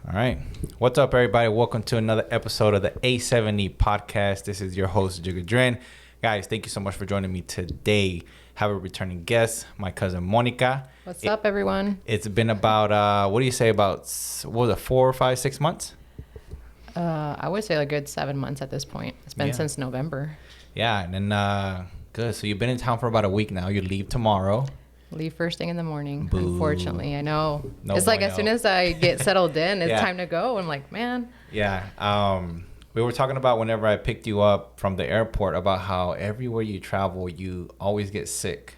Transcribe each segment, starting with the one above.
All right. What's up, everybody? Welcome to another episode of the A7E podcast. This is your host, Jiggadrin. Guys, thank you so much for joining me today. Have a returning guest, my cousin Monica. What's up, everyone? It's been about, what do you say, about, what was it, 4 or 5, 6 months? I would say a good 7 months at this point. It's been since November. Yeah, and then, good. So you've been in town for about a week now. You leave tomorrow. Leave first thing in the morning, Boo. Unfortunately. I know. No it's like bueno. as soon as I get settled in, it's Yeah. time to go. I'm like, man. Yeah. We were talking about whenever I picked you up from the airport about how everywhere you travel, you always get sick.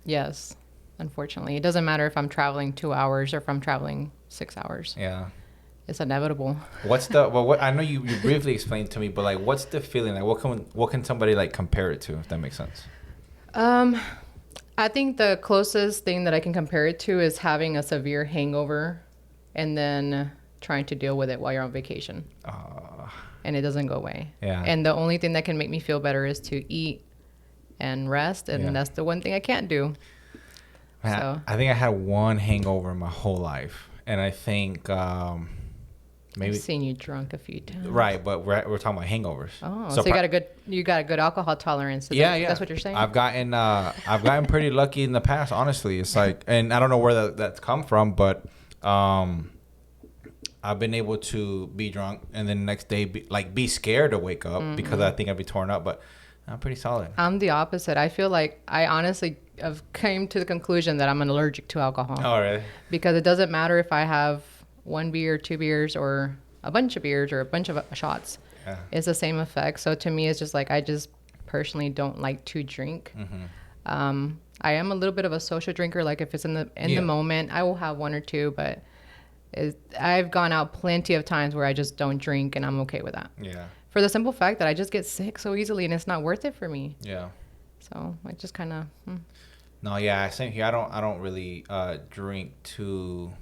Yes, unfortunately. It doesn't matter if I'm traveling 2 hours or if I'm traveling 6 hours. Yeah. It's inevitable. What's the what I know you briefly explained to me, but like what's the feeling? Like what can somebody like compare it to, if that makes sense? I think the closest thing that I can compare it to is having a severe hangover and then trying to deal with it while you're on vacation. And it doesn't go away. Yeah. And the only thing that can make me feel better is to eat and rest, and that's the one thing I can't do. Man, So I think I had one hangover my whole life, and I think maybe I've seen you drunk a few times. right, but we're talking about hangovers. Oh, so you got a good alcohol tolerance. Yeah. That's what you're saying? I've gotten pretty lucky in the past, honestly. It's like, and I don't know where that's come from, but I've been able to be drunk and then the next day be scared to wake up because I think I'd be torn up, but I'm pretty solid. I'm the opposite. I feel like I honestly have came to the conclusion that I'm allergic to alcohol. Oh, really? Because it doesn't matter if I have 1 beer, 2 beers, or a bunch of beers or a bunch of shots. Yeah. It's the same effect. So to me, it's just like I just personally don't like to drink. I am a little bit of a social drinker. Like if it's in the moment, I will have 1 or 2, but I've gone out plenty of times where I just don't drink, and I'm okay with that. Yeah. For the simple fact that I just get sick so easily, and it's not worth it for me. Yeah. So I just kind of. No, yeah, same here. I don't really drink too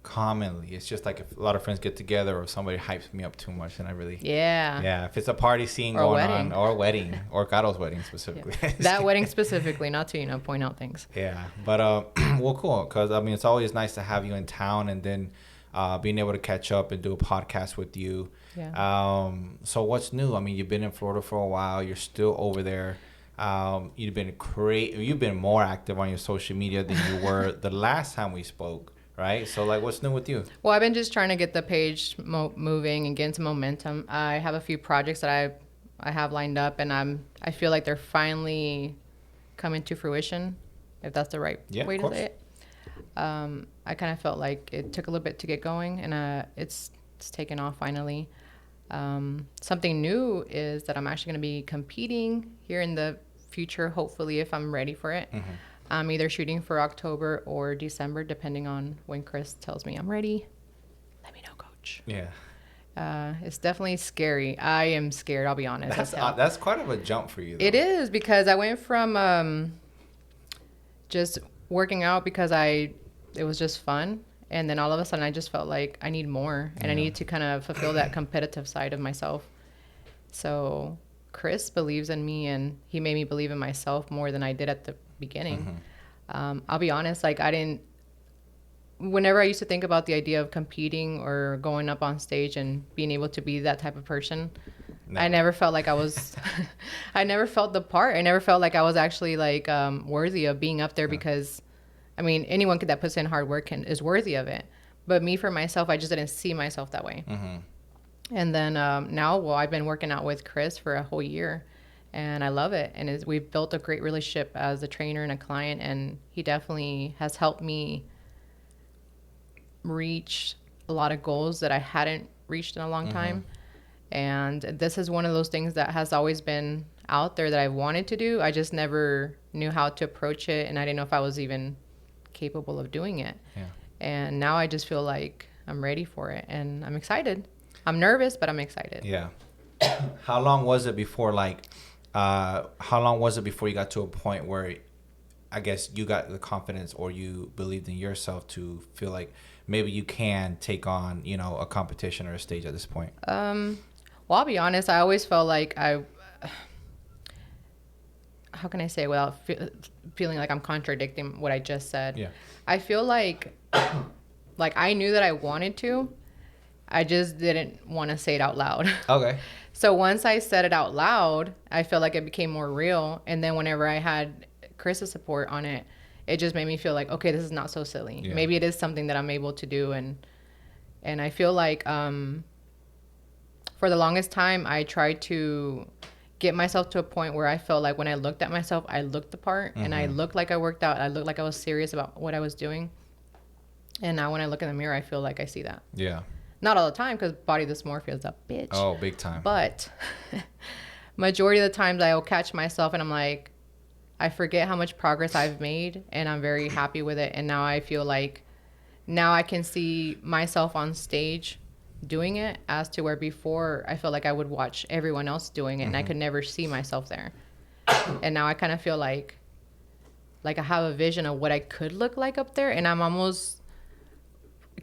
commonly. It's just like if a lot of friends get together or somebody hypes me up too much, then I really Yeah. if it's a party scene Or a going wedding. on, or a wedding, or Carlos' wedding specifically. Yeah. That wedding specifically, not to point out things. Yeah, but well, cool, because I mean it's always nice to have you in town, and then being able to catch up and do a podcast with you. Yeah. So what's new? I mean, you've been in Florida for a while. You're still over there. You've been more active on your social media than you were the last time we spoke, right? So like, what's new with you? Well, I've been just trying to get the page moving and getting some momentum. I have a few projects that I have lined up, and I feel like they're finally coming to fruition, if that's the right way to say it. I kind of felt like it took a little bit to get going, and it's taken off finally. Something new is that I'm actually going to be competing here in the future, hopefully, if I'm ready for it. I'm either shooting for October or December, depending on when Chris tells me I'm ready. Let me know, coach. Yeah. It's definitely scary. I am scared, I'll be honest. That's quite of a jump for you, though. It is, because I went from just working out because it was just fun, and then all of a sudden I just felt like I need more, and I need to kind of fulfill that competitive side of myself. So Chris believes in me, and he made me believe in myself more than I did at the beginning. I'll be honest, like whenever I used to think about the idea of competing or going up on stage and being able to be that type of person, I never felt like I was I never felt the part. I never felt like I was actually like worthy of being up there, because I mean, anyone that puts in hard work is worthy of it. But me, for myself, I just didn't see myself that way. And then now, well, I've been working out with Chris for a whole year, and I love it. And we've built a great relationship as a trainer and a client, and he definitely has helped me reach a lot of goals that I hadn't reached in a long time. And this is one of those things that has always been out there that I wanted to do. I just never knew how to approach it, and I didn't know if I was even capable of doing it. And now I just feel like I'm ready for it, and I'm excited. I'm nervous, but I'm excited. Yeah. How long was it before you got to a point where I guess you got the confidence, or you believed in yourself to feel like maybe you can take on, a competition or a stage at this point? Well, I'll be honest. I always felt like how can I say without feeling like I'm contradicting what I just said? Yeah. I feel like I knew that I wanted to, I just didn't want to say it out loud. Okay. So once I said it out loud, I felt like it became more real. And then whenever I had Chris's support on it, it just made me feel like, okay, this is not so silly. Yeah. Maybe it is something that I'm able to do. And I feel like for the longest time, I tried to get myself to a point where I felt like when I looked at myself, I looked the part and I looked like I worked out. I looked like I was serious about what I was doing. And now when I look in the mirror, I feel like I see that. Yeah. Not all the time, because body dysmorphia is a bitch. Oh, big time. But majority of the times I'll catch myself and I'm like, I forget how much progress I've made and I'm very happy with it. And now I feel like now I can see myself on stage doing it, as to where before I felt like I would watch everyone else doing it and I could never see myself there. And now I kind of feel like I have a vision of what I could look like up there, and I'm almost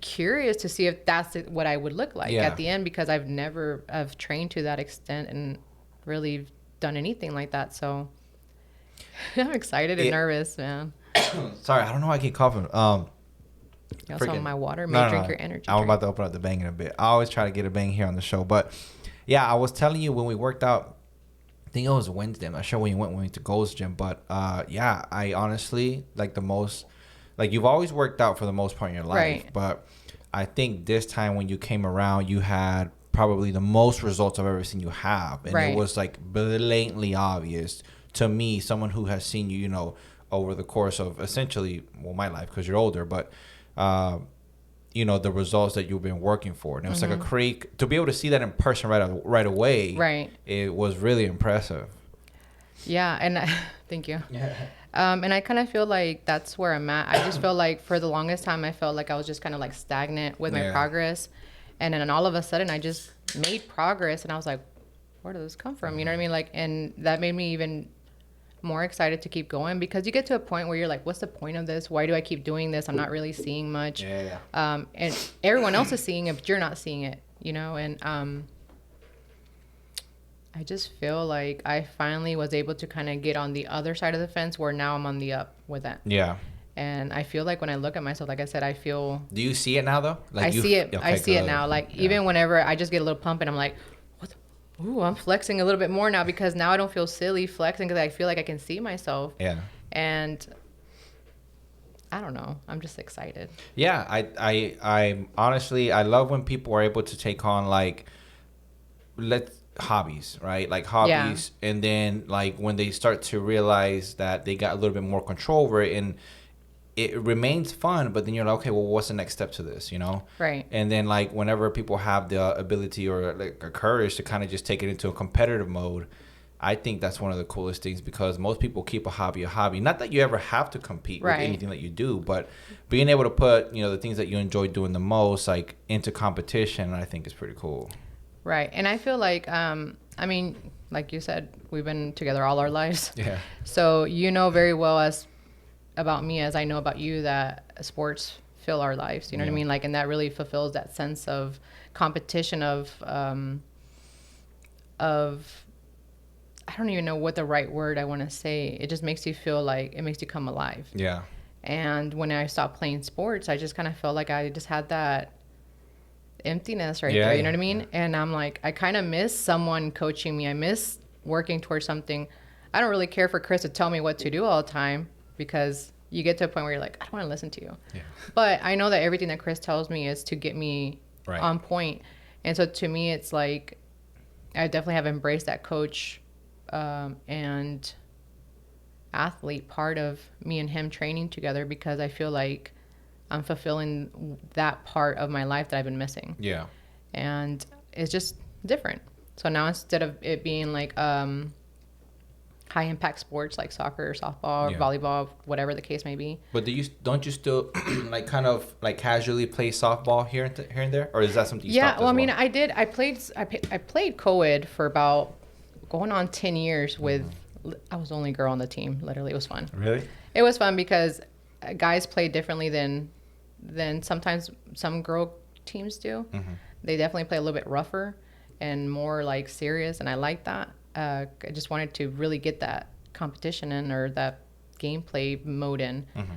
curious to see if that's what I would look like at the end, because I've trained to that extent and really done anything like that. So I'm excited and nervous, man. Sorry, I don't know why I keep coughing. You also want my water? May drink your energy I'm drink. about to open up the bang in a bit. I always try to get a bang here on the show. But yeah, I was telling you when we worked out, I think it was Wednesday. I'm not sure when you went to Gold's Gym. But yeah, I honestly, you've always worked out for the most part in your life. Right. But I think this time when you came around, you had probably the most results I've ever seen you have. And it was like blatantly obvious to me, someone who has seen you, over the course of essentially, my life, because you're older, but the results that you've been working for. And it was like a creek to be able to see that in person right away. Right. It was really impressive. Yeah. And thank you. Yeah. And I kind of feel like that's where I'm at. I just feel like for the longest time, I felt like I was just kind of like stagnant with my progress. And then all of a sudden I just made progress and I was like, where did this come from? You know what I mean? And that made me even more excited to keep going, because you get to a point where you're like, what's the point of this? Why do I keep doing this? I'm not really seeing much. And everyone else is seeing it, but you're not seeing it, and I just feel like I finally was able to kind of get on the other side of the fence, where now I'm on the up with that. Yeah. And I feel like when I look at myself, like I said, I feel. Do you see it now though? I see it. Okay, I see it now. Even whenever I just get a little pump and I'm like, ooh, I'm flexing a little bit more now, because now I don't feel silly flexing, because I feel like I can see myself. Yeah. And I don't know. I'm just excited. Yeah. I honestly, I love when people are able to take on hobbies, right? Like hobbies. Yeah. And then when they start to realize that they got a little bit more control over it, and it remains fun, but then you're like, okay, well, what's the next step to this, Right. And then whenever people have the ability or a courage to kind of just take it into a competitive mode, I think that's one of the coolest things, because most people keep a hobby. Not that you ever have to compete with anything that you do, but being able to put, the things that you enjoy doing the most, into competition, I think is pretty cool. Right. And I feel like, like you said, we've been together all our lives. Yeah. So very well about me as I know about you, that sports fill our lives, you know what I mean? And that really fulfills that sense of competition of I don't even know what the right word I want to say. It just makes you feel like it makes you come alive. Yeah. And when I stopped playing sports, I just kind of felt like I just had that emptiness there, you know what I mean? Yeah. And I'm like, I kind of miss someone coaching me. I miss working towards something. I don't really care for Chris to tell me what to do all the time, because you get to a point where you're like, I don't want to listen to you. Yeah. But I know that everything that Chris tells me is to get me on point. And so to me, it's like, I definitely have embraced that coach and athlete part of me and him training together, because I feel like I'm fulfilling that part of my life that I've been missing. Yeah. And it's just different. So now instead of it being high impact sports like soccer or softball or volleyball, whatever the case may be. But don't you still kind of casually play softball here and there, or is that something you stopped? Well, I mean, I did. I played co-ed for about going on 10 years with. I was the only girl on the team. Literally, it was fun. Really? It was fun because guys play differently than sometimes some girl teams do. Mm-hmm. They definitely play a little bit rougher and more serious, and I like that. I just wanted to really get that competition in, or that gameplay mode in. Mm-hmm.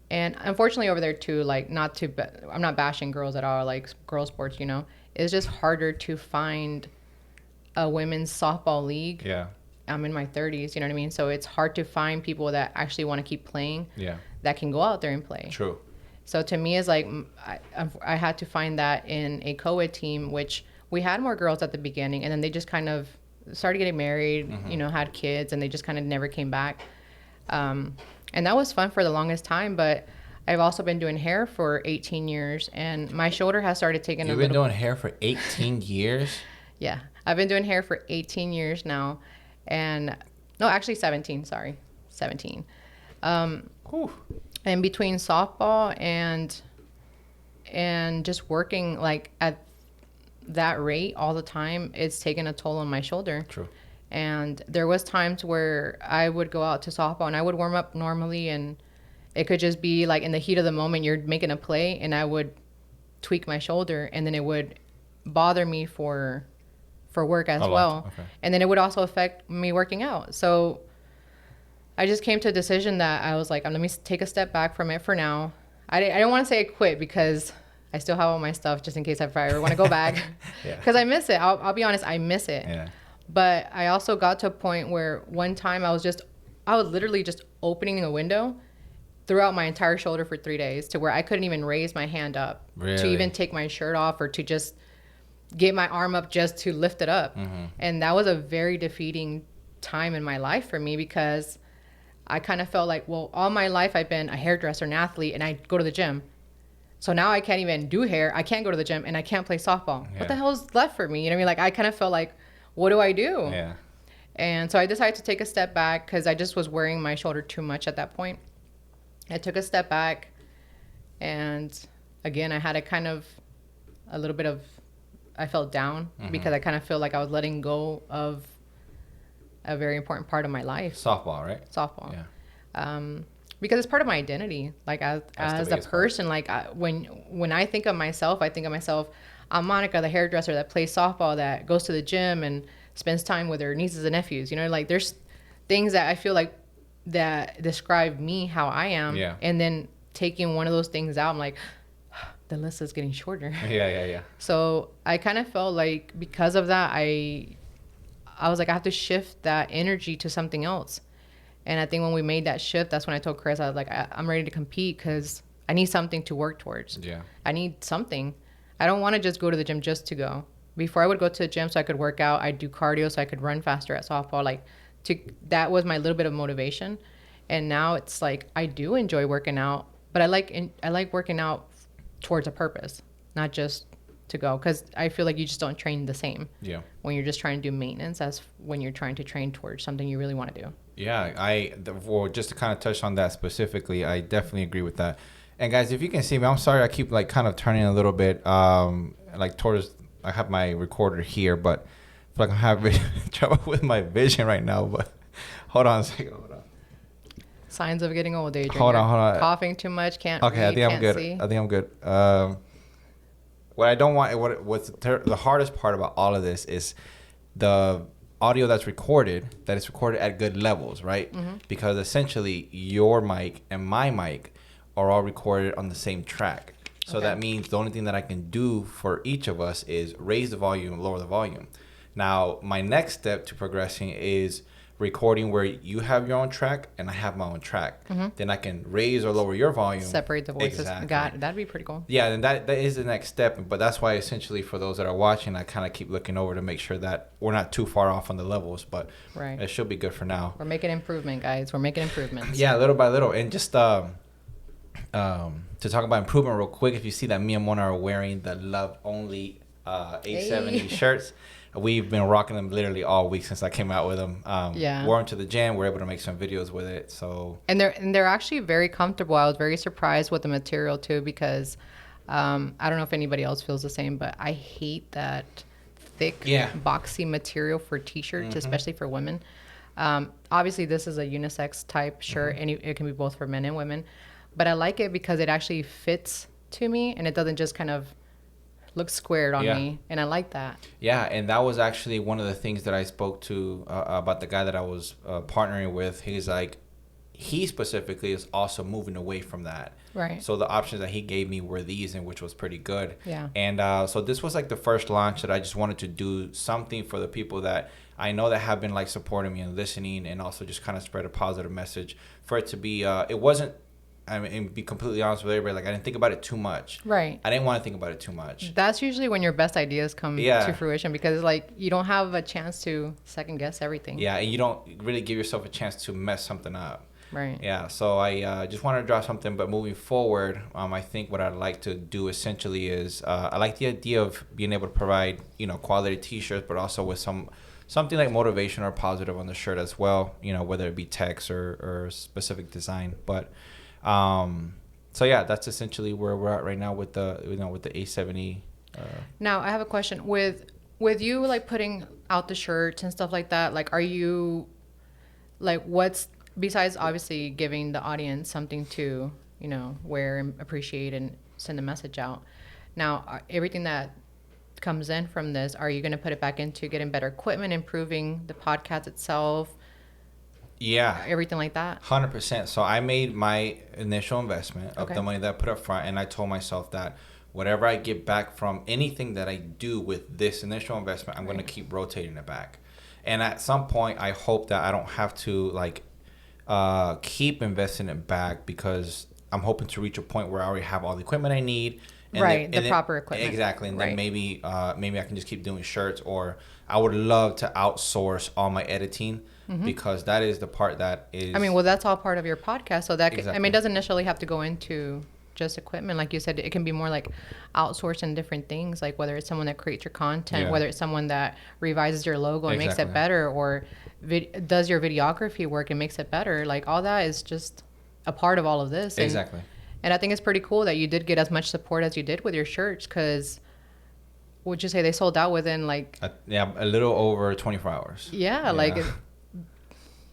And unfortunately over there too, like I'm not bashing girls at all, like girl sports, it's just harder to find a women's softball league. Yeah. I'm in my 30s, you know what I mean? So it's hard to find people that actually want to keep playing. Yeah. That can go out there and play. True. So to me, it's like I had to find that in a co-ed team, which we had more girls at the beginning, and then they just kind of started getting married, had kids, and they just kind of never came back. And that was fun for the longest time, but I've also been doing hair for 18 years, and my shoulder has started taking You've been doing hair for 18 years? Yeah. I've been doing hair for 18 years now. And no, actually 17, sorry. 17. And between softball and just working like at that rate all the time, it's taken a toll on my shoulder. True. And there was times where I would go out to softball and I would warm up normally, and it could just be like in the heat of the moment you're making a play, and I would tweak my shoulder, and then it would bother me for work as well. Okay. And then it would also affect me working out. So I just came to a decision that I was like, let me take a step back from it for now. I don't want to say I quit, because I still have all my stuff just in case if I ever want to go back. Because I miss it. I'll be honest, I miss it. Yeah. But I also got to a point where one time I was literally just opening a window throughout my entire shoulder for 3 days, to where I couldn't even raise my hand up to even take my shirt off, or to just get my arm up just to lift it up. And that was a very defeating time in my life for me, because I kind of felt like, well, all my life I've been a hairdresser, an athlete, and I go to the gym. So now I can't even do hair. I can't go to the gym, and I can't play softball. Yeah. What the hell's left for me? You know what I mean? Like, I kind of felt like, what do I do? Yeah. And so I decided to take a step back, because I just was wearing my shoulder too much at that point. I took a step back, and again, I had I felt down, because I kind of feel like I was letting go of a very important part of my life. Softball, right? Softball. Yeah. Because it's part of my identity. Like as a person, like when I think of myself, I'm Monica, the hairdresser that plays softball, that goes to the gym and spends time with her nieces and nephews. Like there's things that I feel like that describe me, how I am. Yeah. And then taking one of those things out, I'm like, the list is getting shorter. Yeah. So I kind of felt like because of that, I was like, I have to shift that energy to something else. And I think when we made that shift, that's when I told Chris, I was like, I'm ready to compete, because I need something to work towards. Yeah. I need something. I don't want to just go to the gym just to go. Before I would go to the gym so I could work out, I'd do cardio so I could run faster at softball. That was my little bit of motivation. And now it's like, I do enjoy working out, but I like working out towards a purpose, not just to go, because I feel like you just don't train the same when you're just trying to do maintenance as when you're trying to train towards something you really want to do. Yeah, well, just to kind of touch on that specifically, I definitely agree with that. And guys, if you can see me, I'm sorry I keep like kind of turning a little bit like towards, I have my recorder here, but I feel like I'm having trouble with my vision right now. But hold on a second. Signs of getting old, Adrian. Hold on. Coughing too much, can't okay, read, I think I'm good. see. I think I'm good. What I don't want, what's the hardest part about all of this is the audio that is recorded at good levels, right? Because essentially your mic and my mic are all recorded on the same track. So that means the only thing that I can do for each of us is raise the volume, lower the volume. Now, my next step to progressing is recording where you have your own track and I have my own track. Then I can raise or lower your volume. Separate the voices. Exactly. That'd be pretty cool. Yeah, and that is the next step. But that's why essentially for those that are watching, I kind of keep looking over to make sure that we're not too far off on the levels. But it should be good for now. We're making improvement, guys. We're making improvements. Yeah, little by little. And just to talk about improvement real quick, if you see that me and Mona are wearing the Love Only A7E shirts. We've been rocking them literally all week since I came out with them. Wore them to the gym. We're able to make some videos with it. So and they're actually very comfortable. I was very surprised with the material too, because I don't know if anybody else feels the same, but I hate that thick, boxy material for t-shirts, especially for women. Obviously, this is a unisex type shirt, and it can be both for men and women. But I like it because it actually fits to me, and it doesn't just kind of look squared on me, and I like that. Yeah, and that was actually one of the things that I spoke to about the guy that I was partnering with. He's like, he specifically is also moving away from that. Right. So the options that he gave me were these, and which was pretty good. Yeah. And so this was like the first launch that I just wanted to do something for the people that I know that have been like supporting me and listening, and also just kind of spread a positive message for it to be. It wasn't. I mean, and be completely honest with everybody, like I didn't think about it too much. Right. I didn't want to think about it too much. That's usually when your best ideas come to fruition, because like you don't have a chance to second guess everything. Yeah, and you don't really give yourself a chance to mess something up. Right. Yeah, so I just wanted to draw something, but moving forward, I think what I'd like to do essentially is I like the idea of being able to provide, quality T-shirts, but also with something like motivation or positive on the shirt as well, whether it be text or specific design. But so yeah, that's essentially where we're at right now with the with the A7E. Now I have a question with you, like putting out the shirts and stuff like that. Like, are you like, what's besides obviously giving the audience something to wear and appreciate and send a message out? Now everything that comes in from this, are you going to put it back into getting better equipment, improving the podcast itself? Yeah. Everything like that? 100%. So I made my initial investment of the money that I put up front, and I told myself that whatever I get back from anything that I do with this initial investment, I'm going to keep rotating it back. And at some point, I hope that I don't have to like keep investing it back, because I'm hoping to reach a point where I already have all the equipment I need. And the proper equipment. Exactly. And then maybe I can just keep doing shirts, or I would love to outsource all my editing, because that is the part that is... I mean, well, that's all part of your podcast. So that, I mean, it doesn't necessarily have to go into just equipment. Like you said, it can be more like outsourcing different things, like whether it's someone that creates your content, whether it's someone that revises your logo and makes it better, or does your videography work and makes it better. Like all that is just a part of all of this. Exactly. And I think it's pretty cool that you did get as much support as you did with your shirts, because would you say they sold out within like... a little over 24 hours. Yeah, like...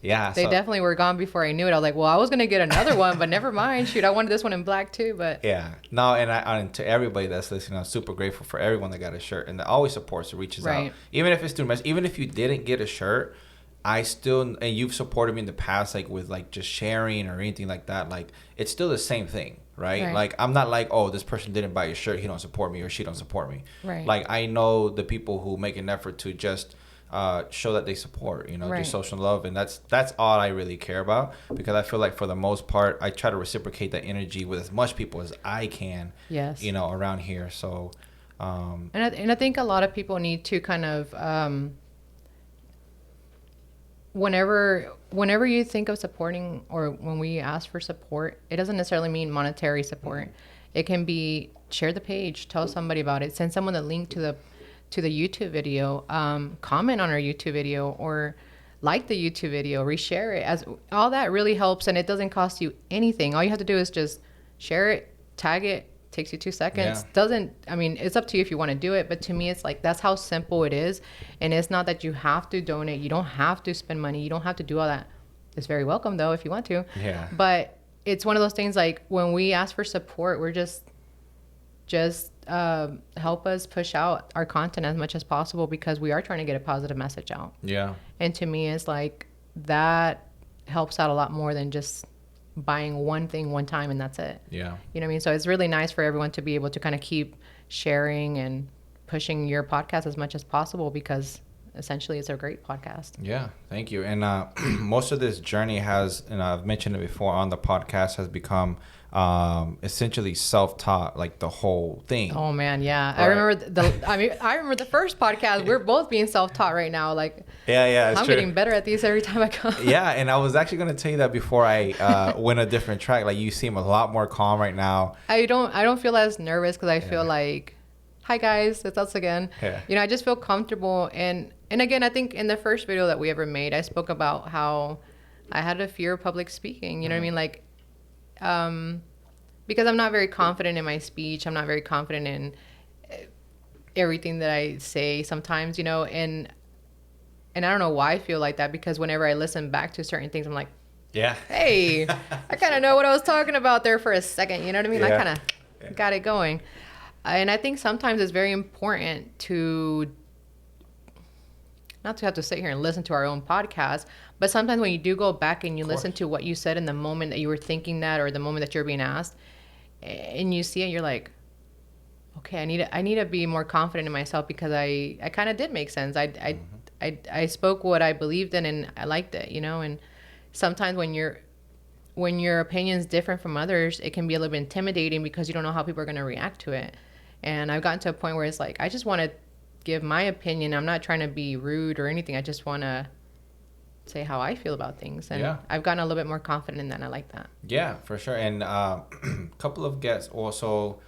Yeah. They definitely were gone before I knew it. I was like, well, I was going to get another one, but never mind. Shoot, I wanted this one in black too, but... Yeah. No, and to everybody that's listening, I'm super grateful for everyone that got a shirt and that always supports and reaches out. Even if it's through message, even if you didn't get a shirt, I still... And you've supported me in the past, like with like just sharing or anything like that. Like, it's still the same thing. Right? Like, I'm not like, oh, this person didn't buy your shirt, he don't support me, or she don't support me. Right. Like, I know the people who make an effort to just show that they support, do social love, and that's all I really care about, because I feel like for the most part, I try to reciprocate that energy with as much people as I can. Yes. Around here. So, and I think a lot of people need to kind of whenever you think of supporting, or when we ask for support, it doesn't necessarily mean monetary support. It can be share the page, tell somebody about it, send someone the link to the YouTube video, comment on our YouTube video, or like the YouTube video, reshare it. As all that really helps, and it doesn't cost you anything. All you have to do is just share it, tag it. Takes you 2 seconds. I mean, it's up to you if you want to do it, but to me it's like that's how simple it is. And it's not that you have to donate, you don't have to spend money, you don't have to do all that. It's very welcome though if you want to. But it's one of those things, like when we ask for support, we're just help us push out our content as much as possible, because we are trying to get a positive message out. And to me it's like that helps out a lot more than just buying one thing one time and that's it. You know what I mean? So it's really nice for everyone to be able to kind of keep sharing and pushing your podcast as much as possible, because essentially it's a great podcast. Thank you. And most of this journey has, and I've mentioned it before on the podcast, has become essentially self-taught, like the whole thing. Oh man, yeah. Right. I remember the first podcast. We're both being self-taught right now. Like, I'm getting better at these every time I come. And I was actually going to tell you that before I went a different track. Like, you seem a lot more calm right now. I don't feel as nervous, because I feel like, hi guys, it's us again. I just feel comfortable. And again, I think in the first video that we ever made, I spoke about how I had a fear of public speaking. You know what I mean? Like, because I'm not very confident in my speech. I'm not very confident in everything that I say sometimes, and I don't know why I feel like that, because whenever I listen back to certain things, I'm like, hey, I kind of know what I was talking about there for a second. You know what I mean? I kind of got it going. And I think sometimes it's very important to, not to have to sit here and listen to our own podcast, but sometimes when you do go back and you listen to what you said in the moment that you were thinking that, or the moment that you're being asked, and you see it, you're like, okay, I need to be more confident in myself, because I kind of did make sense. I spoke what I believed in, and I liked it, you know. And sometimes when your opinion's different from others, it can be a little bit intimidating because you don't know how people are going to react to it. And I've gotten to a point where it's like, I just want to give my opinion. I'm not trying to be rude or anything. I just want to say how I feel about things. And I've gotten a little bit more confident in that, and I like that. Yeah, for sure. And a couple of guests also,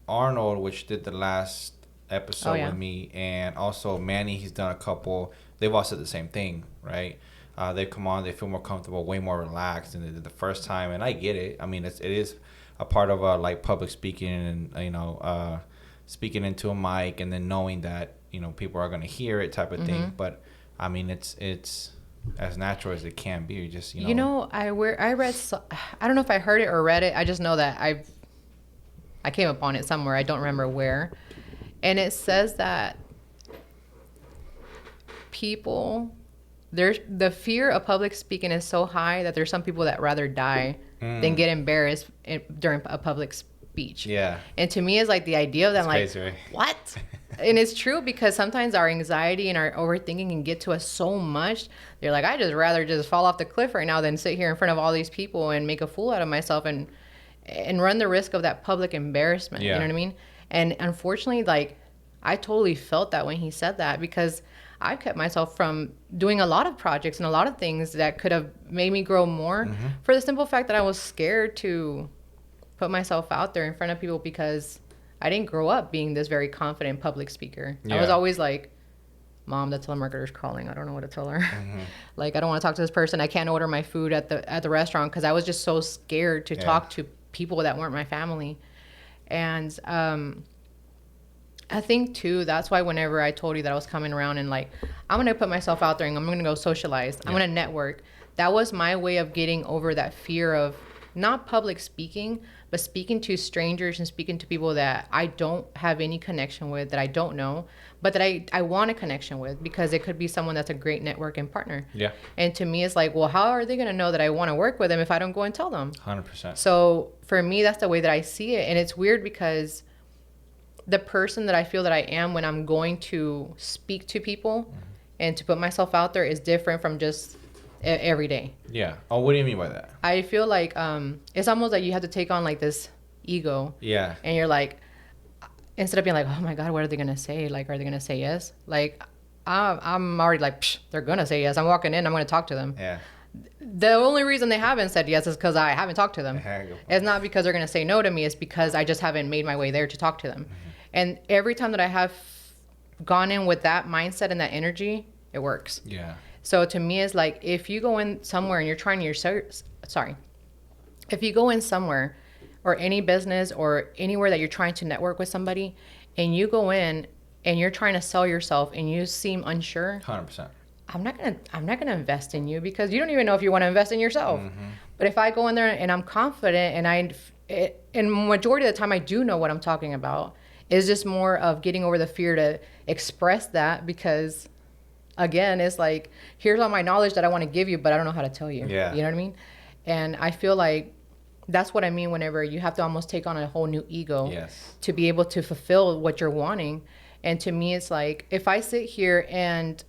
Arnold, which did the last episode with me, and also Manny, he's done a couple. They've all said the same thing, right? They come on, they feel more comfortable, way more relaxed than they did the first time, and I get it. I mean, it is a part of like public speaking, and you know, speaking into a mic, and then knowing that, you know, people are going to hear it, type of thing. But I mean, it's as natural as it can be. You just, you know, I read, I don't know if I heard it or read it. I just know that I came upon it somewhere. I don't remember where, and it says that people, the fear of public speaking is so high that there's some people that rather die than get embarrassed during a public speech. Yeah. And to me, it's like the idea of that, like, crazy, right? What? And it's true, because sometimes our anxiety and our overthinking can get to us so much. They're like, I just rather just fall off the cliff right now than sit here in front of all these people and make a fool out of myself and run the risk of that public embarrassment. You know what I mean? And unfortunately, like, I totally felt that when he said that, because I kept myself from doing a lot of projects and a lot of things that could have made me grow more, for the simple fact that I was scared to put myself out there in front of people, because I didn't grow up being this very confident public speaker. I was always like, Mom, the telemarketer's calling. I don't know what to tell her. Like, I don't want to talk to this person. I can't order my food at the restaurant, because I was just so scared to talk to people that weren't my family. And I think too, that's why whenever I told you that I was coming around and like, I'm going to put myself out there and I'm going to go socialize, I'm going to network. That was my way of getting over that fear of not public speaking, but speaking to strangers and speaking to people that I don't have any connection with, that I don't know, but that I want a connection with, because it could be someone that's a great networking partner. Yeah. And to me, it's like, well, how are they going to know that I want to work with them if I don't go and tell them? 100%. So for me, that's the way that I see it. And it's weird, because the person that I feel that I am when I'm going to speak to people and to put myself out there is different from just every day. Yeah. Oh, what do you mean by that? I feel like it's almost like you have to take on like this ego. Yeah. And you're like, instead of being like, oh my God, what are they going to say? Like, are they going to say yes? Like, I'm already like, psh, they're going to say yes. I'm walking in, I'm going to talk to them. Yeah. The only reason they haven't said yes is because I haven't talked to them. It's not because they're going to say no to me. It's because I just haven't made my way there to talk to them. And every time that I have gone in with that mindset and that energy, it works. Yeah. So to me, it's like, if you go in somewhere and you're trying if you go in somewhere or any business or anywhere that you're trying to network with somebody, and you go in and you're trying to sell yourself and you seem unsure, 100%. I'm not gonna invest in you, because you don't even know if you want to invest in yourself. But if I go in there and I'm confident, and majority of the time I do know what I'm talking about, it's just more of getting over the fear to express that, because again, it's like, here's all my knowledge that I want to give you, but I don't know how to tell you. Yeah. You know what I mean? And I feel like that's what I mean whenever you have to almost take on a whole new ego to be able to fulfill what you're wanting. And to me, it's like, if I sit here and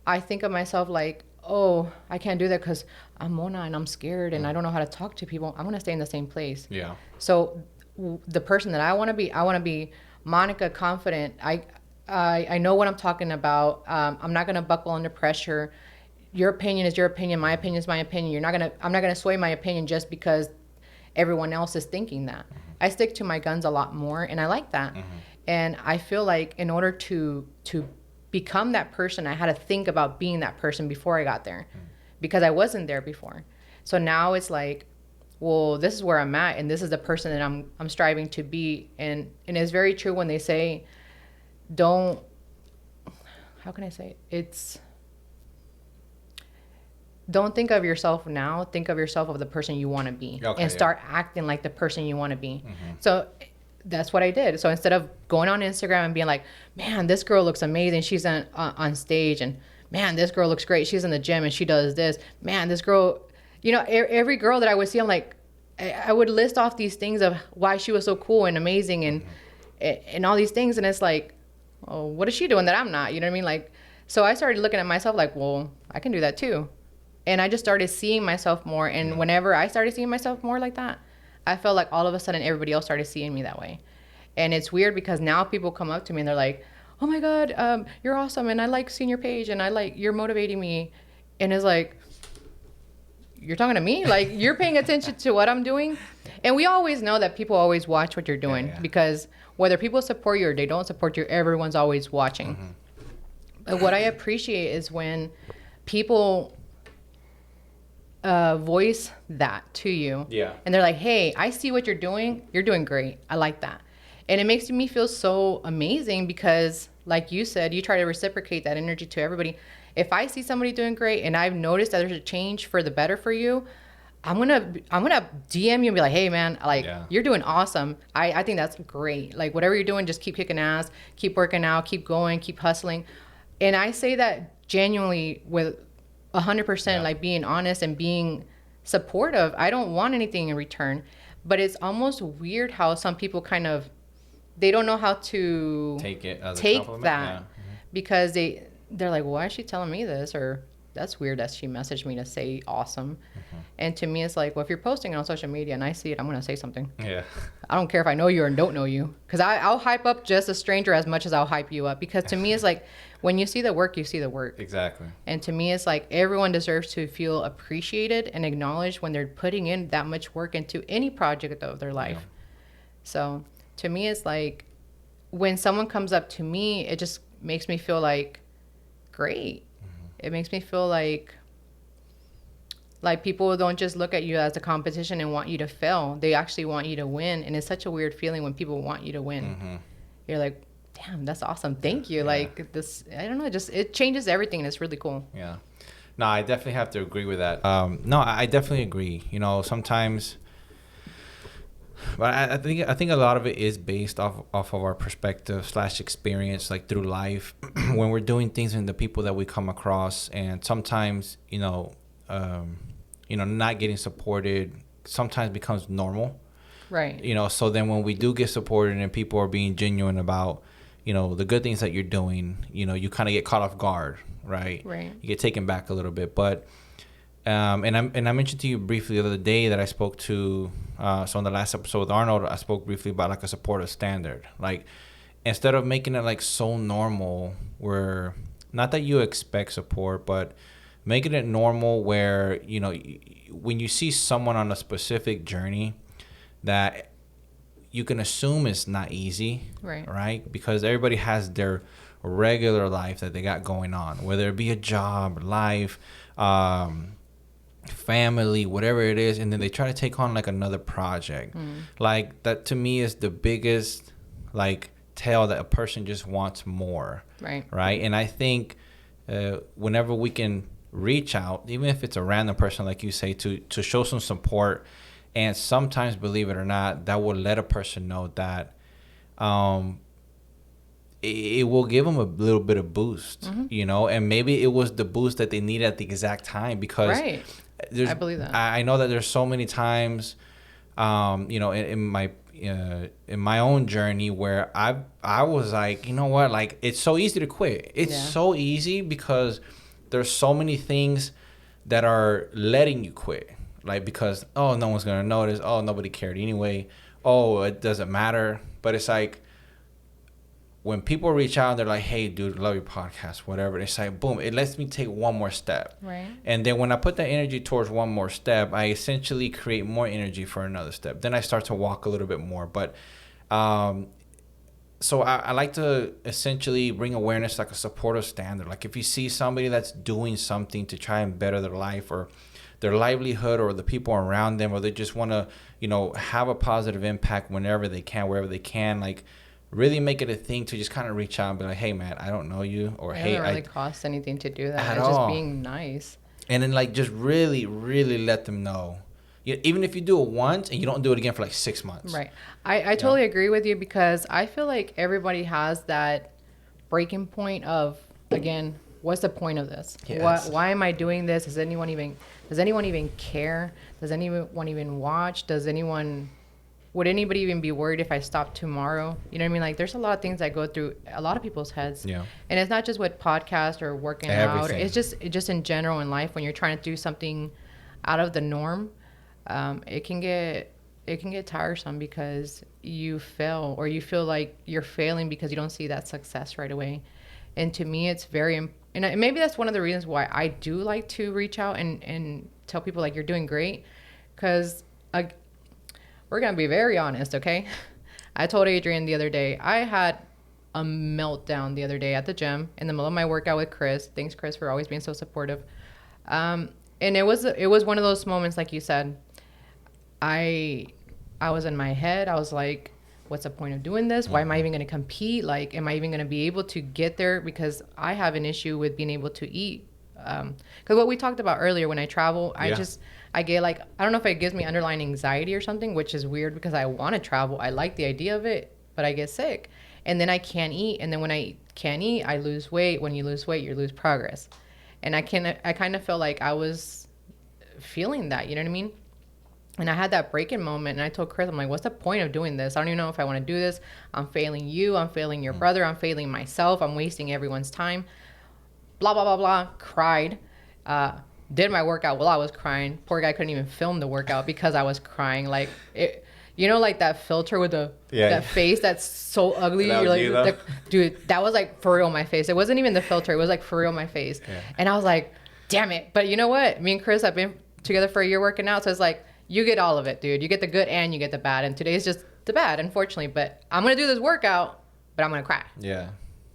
I think of myself like, oh, I can't do that because I'm Mona and I'm scared and I don't know how to talk to people, I'm going to stay in the same place. Yeah. So the person that I want to be Monica, confident. I know what I'm talking about. I'm not going to buckle under pressure. Your opinion is your opinion. My opinion is my opinion. I'm not going to sway my opinion just because everyone else is thinking that. I stick to my guns a lot more, and I like that. And I feel like in order to become that person, I had to think about being that person before I got there, because I wasn't there before. So now it's like, well, this is where I'm at, and this is the person that I'm striving to be. And it's very true when they say, how can I say it? Don't think of yourself now, think of yourself of the person you want to be, and start acting like the person you want to be. So that's what I did. So instead of going on Instagram and being like, man, this girl looks amazing, she's on stage, and man, this girl looks great, she's in the gym and she does this, man, this girl, every girl that I would see, I'm like, I would list off these things of why she was so cool and amazing and all these things, and it's like, oh, what is she doing that I'm not? You know what I mean? Like, so I started looking at myself like, well, I can do that too. And I just started seeing myself more. And whenever I started seeing myself more like that, I felt like all of a sudden everybody else started seeing me that way. And it's weird because now people come up to me and they're like, oh my God, you're awesome. And I like seeing your page and you're motivating me. And it's like, you're talking to me? Like, you're paying attention to what I'm doing? And we always know that people always watch what you're doing because whether people support you or they don't support you, everyone's always watching. But what I appreciate is when people voice that to you. Yeah. And they're like, hey, I see what you're doing. You're doing great. I like that. And it makes me feel so amazing because, like you said, you try to reciprocate that energy to everybody. If I see somebody doing great and I've noticed that there's a change for the better for you, I'm gonna DM you and be like, hey man, you're doing awesome. I think that's great. Like whatever you're doing, just keep kicking ass, keep working out, keep going, keep hustling. And I say that genuinely with 100%, like being honest and being supportive. I don't want anything in return, but it's almost weird how some people kind of, they don't know how to take that because they're like, why is she telling me this? Or that's weird that she messaged me to say awesome. And to me, it's like, well, if you're posting it on social media and I see it, I'm going to say something. Yeah. I don't care if I know you or don't know you. Because I'll hype up just a stranger as much as I'll hype you up. Because to me, it's like, when you see the work, you see the work. Exactly. And to me, it's like everyone deserves to feel appreciated and acknowledged when they're putting in that much work into any project of their life. Yeah. So to me, it's like, when someone comes up to me, it just makes me feel like, great. It makes me feel like people don't just look at you as a competition and want you to fail. They actually want you to win. And it's such a weird feeling when people want you to win. You're like, damn, that's awesome. Thank you. Yeah. Like this, I don't know, it changes everything and it's really cool. Yeah. No, I definitely have to agree with that. No, I definitely agree. Sometimes, but I think a lot of it is based off of our perspective / experience, like through life, when we're doing things and the people that we come across, and sometimes not getting supported sometimes becomes normal, right? So then when we do get supported and people are being genuine about the good things that you're doing, you kind of get caught off guard, right? You get taken back a little bit, but. And I mentioned to you briefly the other day that I spoke to, so in the last episode with Arnold, I spoke briefly about like a supportive standard. Like, instead of making it like so normal where, not that you expect support, but making it normal where, when you see someone on a specific journey that you can assume is not easy, right? Because everybody has their regular life that they got going on, whether it be a job, life, family, whatever it is, and then they try to take on like another project. Like, that to me is the biggest like tell that a person just wants more, right? And I think whenever we can reach out, even if it's a random person, like you say, to show some support, and sometimes, believe it or not, that will let a person know that it will give them a little bit of boost, and maybe it was the boost that they needed at the exact time, because I believe that. I know that there's so many times, in my own journey where I was like, you know what, like, it's so easy to quit. It's so easy because there's so many things that are letting you quit, like, because, oh, no one's gonna notice, oh, nobody cared anyway, oh, it doesn't matter. But it's like, when people reach out and they're like, hey, dude, love your podcast, whatever, it's like, boom, it lets me take one more step. Right. And then when I put that energy towards one more step, I essentially create more energy for another step. Then I start to walk a little bit more. But so I like to essentially bring awareness, like a supportive standard. Like, if you see somebody that's doing something to try and better their life or their livelihood or the people around them, or they just want to, have a positive impact whenever they can, wherever they can, like, really make it a thing to just kind of reach out and be like, hey, man, I don't know you. Or, hey, it doesn't really cost anything to do that. It's just being nice. And then, like, just really, really let them know, Even if you do it once and you don't do it again for like 6 months. Right. I totally agree with you, because I feel like everybody has that breaking point of, again, what's the point of this? Yes. Why am I doing this? Does anyone even care? Does anyone even watch? Would anybody even be worried if I stopped tomorrow? You know what I mean? Like, there's a lot of things that go through a lot of people's heads. Yeah. And it's not just with podcast or working out. Everything. It's just in general in life, when you're trying to do something out of the norm, it can get tiresome because you fail, or you feel like you're failing because you don't see that success right away. And to me, it's and maybe that's one of the reasons why I do like to reach out and tell people, like, you're doing great, because we're going to be very honest, okay? I told Adrian the other day, I had a meltdown the other day at the gym in the middle of my workout with Chris. Thanks, Chris, for always being so supportive. And it was one of those moments, like you said, I was in my head. I was like, what's the point of doing this? Why am I even going to compete? Like, am I even going to be able to get there? Because I have an issue with being able to eat. Because what we talked about earlier, when I travel, I get like, I don't know if it gives me underlying anxiety or something, which is weird because I want to travel. I like the idea of it, but I get sick. And then I can't eat. And then when I can't eat, I lose weight. When you lose weight, you lose progress. And I kind of felt like I was feeling that, you know what I mean? And I had that breaking moment, and I told Chris, I'm like, what's the point of doing this? I don't even know if I want to do this. I'm failing you. I'm failing your brother. I'm failing myself. I'm wasting everyone's time. Blah, blah, blah, blah. Cried. Did my workout while I was crying. Poor guy couldn't even film the workout because I was crying. Like, like that filter with that face that's so ugly. That You're like, dude, that was like for real my face. It wasn't even the filter. It was like for real my face. Yeah. And I was like, damn it. But you know what? Me and Chris have been together for a year working out. So it's like, you get all of it, dude. You get the good and you get the bad. And today's just the bad, unfortunately. But I'm going to do this workout, but I'm going to cry. Yeah.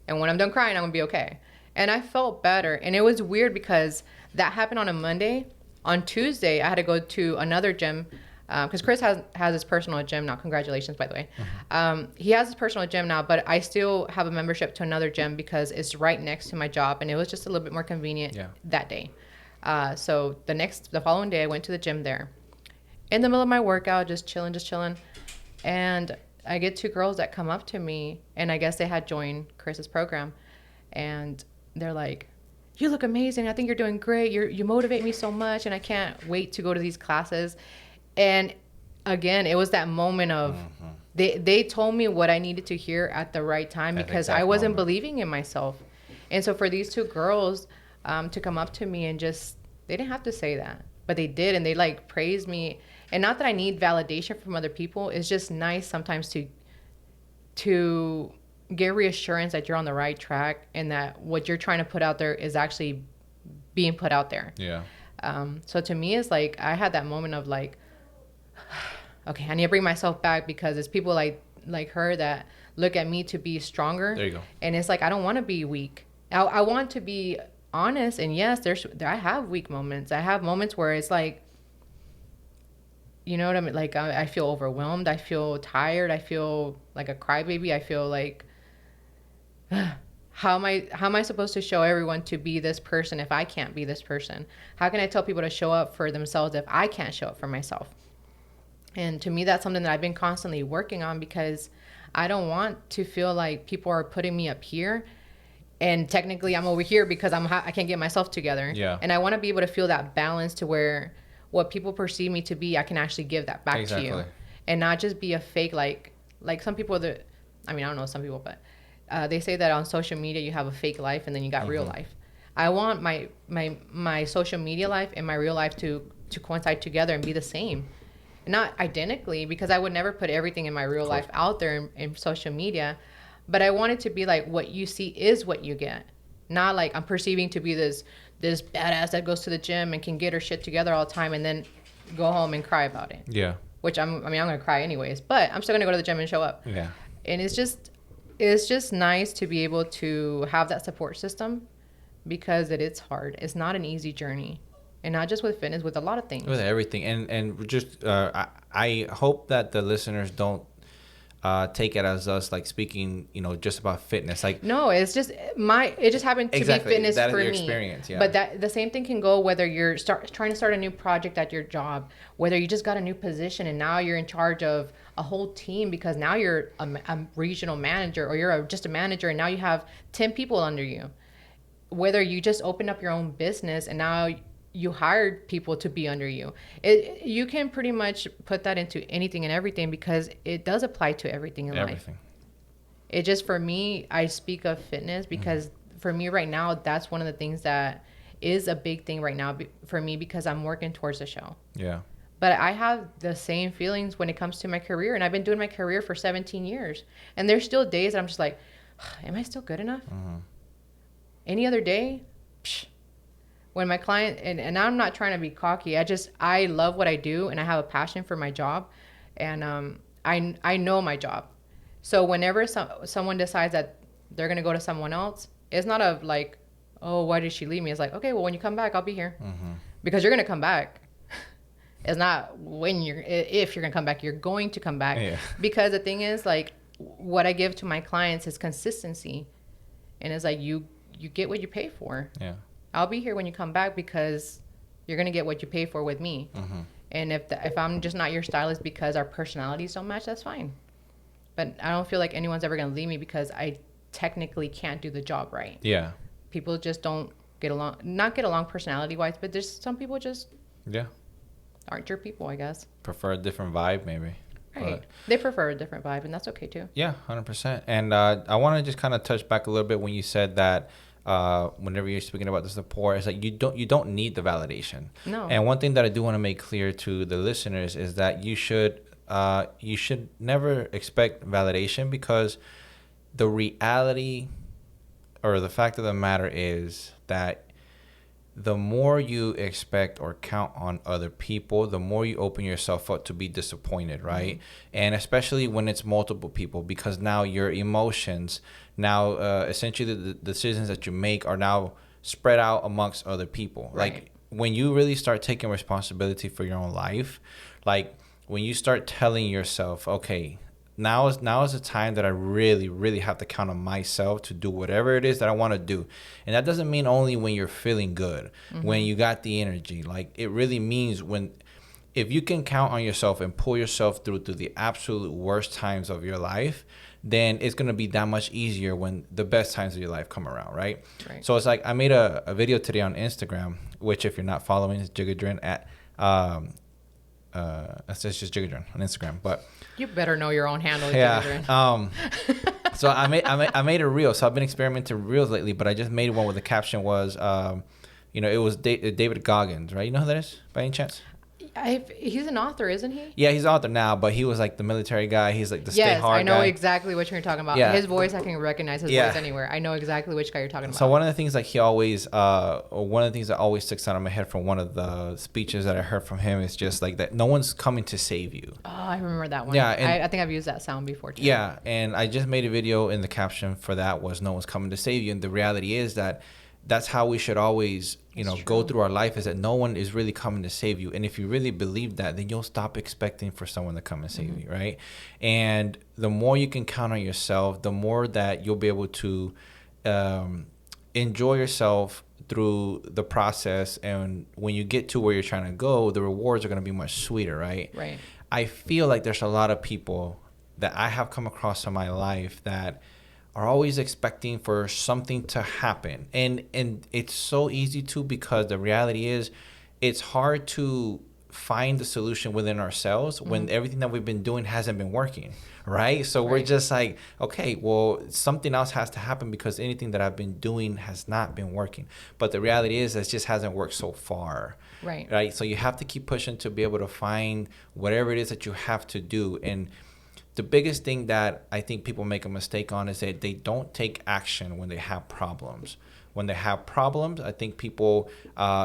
And when I'm done crying, I'm going to be okay. And I felt better. And it was weird because that happened on a Monday. On Tuesday, I had to go to another gym because Chris has his personal gym now. Congratulations, by the way. He has his personal gym now, but I still have a membership to another gym because it's right next to my job. And it was just a little bit more convenient that day. So the following day, I went to the gym there. In the middle of my workout, just chilling. And I get two girls that come up to me, and I guess they had joined Chris's program. And they're like, you look amazing. I think you're doing great. You motivate me so much, and I can't wait to go to these classes. And again, it was that moment of they told me what I needed to hear at the right time because I wasn't believing in myself. And so for these two girls to come up to me and just, they didn't have to say that, but they did. And they like praised me. And not that I need validation from other people. It's just nice sometimes to get reassurance that you're on the right track and that what you're trying to put out there is actually being put out there. Yeah. So to me, it's like I had that moment of like, okay, I need to bring myself back because it's people like her that look at me to be stronger. There you go. And it's like I don't want to be weak. I want to be honest. And yes, I have weak moments. I have moments where it's like, you know what I mean? Like I feel overwhelmed. I feel tired. I feel like a crybaby. I feel like, how am I supposed to show everyone to be this person if I can't be this person? How can I tell people to show up for themselves if I can't show up for myself? And to me, that's something that I've been constantly working on because I don't want to feel like people are putting me up here and technically I'm over here because I can't get myself together. Yeah. And I want to be able to feel that balance to where what people perceive me to be, I can actually give that back to you. And not just be a fake, like some people that, I mean, I don't know some people, but they say that on social media you have a fake life and then you got real life. I want my social media life and my real life to coincide together and be the same. Not identically, because I would never put everything in my real life out there in social media, but I want it to be like what you see is what you get. Not like I'm perceiving to be this badass that goes to the gym and can get her shit together all the time and then go home and cry about it. Yeah. Which I'm gonna cry anyways, but I'm still gonna go to the gym and show up. Yeah. And it's just nice to be able to have that support system because it's hard. It's not an easy journey. And not just with fitness, with a lot of things. With everything. And just, I hope that the listeners don't take it as us like speaking, just about fitness. Like, no, it's just it just happened to exactly, be fitness that is for your me. experience, yeah. But that the same thing can go whether you're trying to start a new project at your job, whether you just got a new position and now you're in charge of a whole team because now you're a regional manager, or you're just a manager and now you have 10 people under you. Whether you just open up your own business and now you hired people to be under you, you can pretty much put that into anything and everything, because it does apply to everything in life. It just, for me, I speak of fitness because for me right now, that's one of the things that is a big thing right now for me, because I'm working towards a show. Yeah. But I have the same feelings when it comes to my career, and I've been doing my career for 17 years. And there's still days that I'm just like, am I still good enough? Any other day, when my client, and I'm not trying to be cocky, I love what I do and I have a passion for my job, and I know my job. So whenever someone decides that they're going to go to someone else, it's not of like, oh, why did she leave me? It's like, okay, well, when you come back, I'll be here. Because you're going to come back. It's not if you're going to come back, you're going to come back. Yeah. Because the thing is, like, what I give to my clients is consistency. And it's like, you get what you pay for. Yeah. I'll be here when you come back because you're going to get what you pay for with me. And if I'm just not your stylist because our personalities don't match, that's fine. But I don't feel like anyone's ever going to leave me because I technically can't do the job right. Yeah. People just don't not get along personality-wise, but there's some people just aren't your people, I guess. Prefer a different vibe, maybe. Right. They prefer a different vibe, and that's okay, too. Yeah, 100%. And I want to just kind of touch back a little bit when you said that whenever you're speaking about the support, it's like you don't need the validation. No. And one thing that I do want to make clear to the listeners is that you should never expect validation, because the reality or the fact of the matter is that the more you expect or count on other people, the more you open yourself up to be disappointed, right? And especially when it's multiple people, because now your emotions, now essentially the decisions that you make are now spread out amongst other people. Right. Like when you really start taking responsibility for your own life, like when you start telling yourself, okay, now is the time that I really, really have to count on myself to do whatever it is that I want to do. And that doesn't mean only when you're feeling good, when you got the energy. Like it really means if you can count on yourself and pull yourself through to the absolute worst times of your life, then it's going to be that much easier when the best times of your life come around, right? So it's like I made a video today on Instagram, which if you're not following, is Jiggadrin at it's just Jiggadrin on Instagram. But you better know your own handle. Yeah. So I made a reel. So I've been experimenting with reels lately, but I just made one where the caption was, it was David Goggins, right? You know who that is by any chance? He's an author, isn't he? Yeah, he's an author now, but he was like the military guy. He's like the stay hard guy. Yes, I know exactly what you're talking about. Yeah. His voice, I can recognize his voice anywhere. I know exactly which guy you're talking about. So one of the things like one of the things that always sticks out of my head from one of the speeches that I heard from him is just like that no one's coming to save you. Oh, I remember that one. Yeah, I think I've used that sound before too. Yeah, and I just made a video, and the caption for that was no one's coming to save you. And the reality is that that's how we should always, go through our life, is that no one is really coming to save you. And if you really believe that, then you'll stop expecting for someone to come and save you, right? And the more you can count on yourself, the more that you'll be able to enjoy yourself through the process. And when you get to where you're trying to go, the rewards are going to be much sweeter, right? Right. I feel like there's a lot of people that I have come across in my life that are always expecting for something to happen. And it's so easy to, because the reality is it's hard to find the solution within ourselves when everything that we've been doing hasn't been working, right? So we're just like, okay, well, something else has to happen because anything that I've been doing has not been working. But the reality is it just hasn't worked so far. Right. So you have to keep pushing to be able to find whatever it is that you have to do. And the biggest thing that I think people make a mistake on is that they don't take action when they have problems. When they have problems, I think people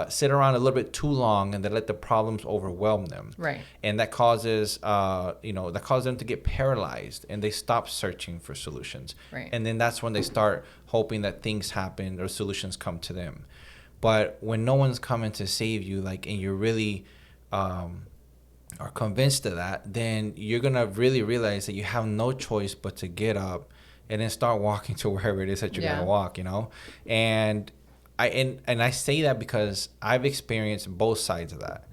sit around a little bit too long and they let the problems overwhelm them. Right. And that causes, them to get paralyzed, and they stop searching for solutions. Right. And then that's when they start hoping that things happen or solutions come to them. But when no one's coming to save you, and you're really are convinced of that, then you're gonna really realize that you have no choice but to get up and then start walking to wherever it is that you're gonna walk, you know. And I say that because I've experienced both sides of that.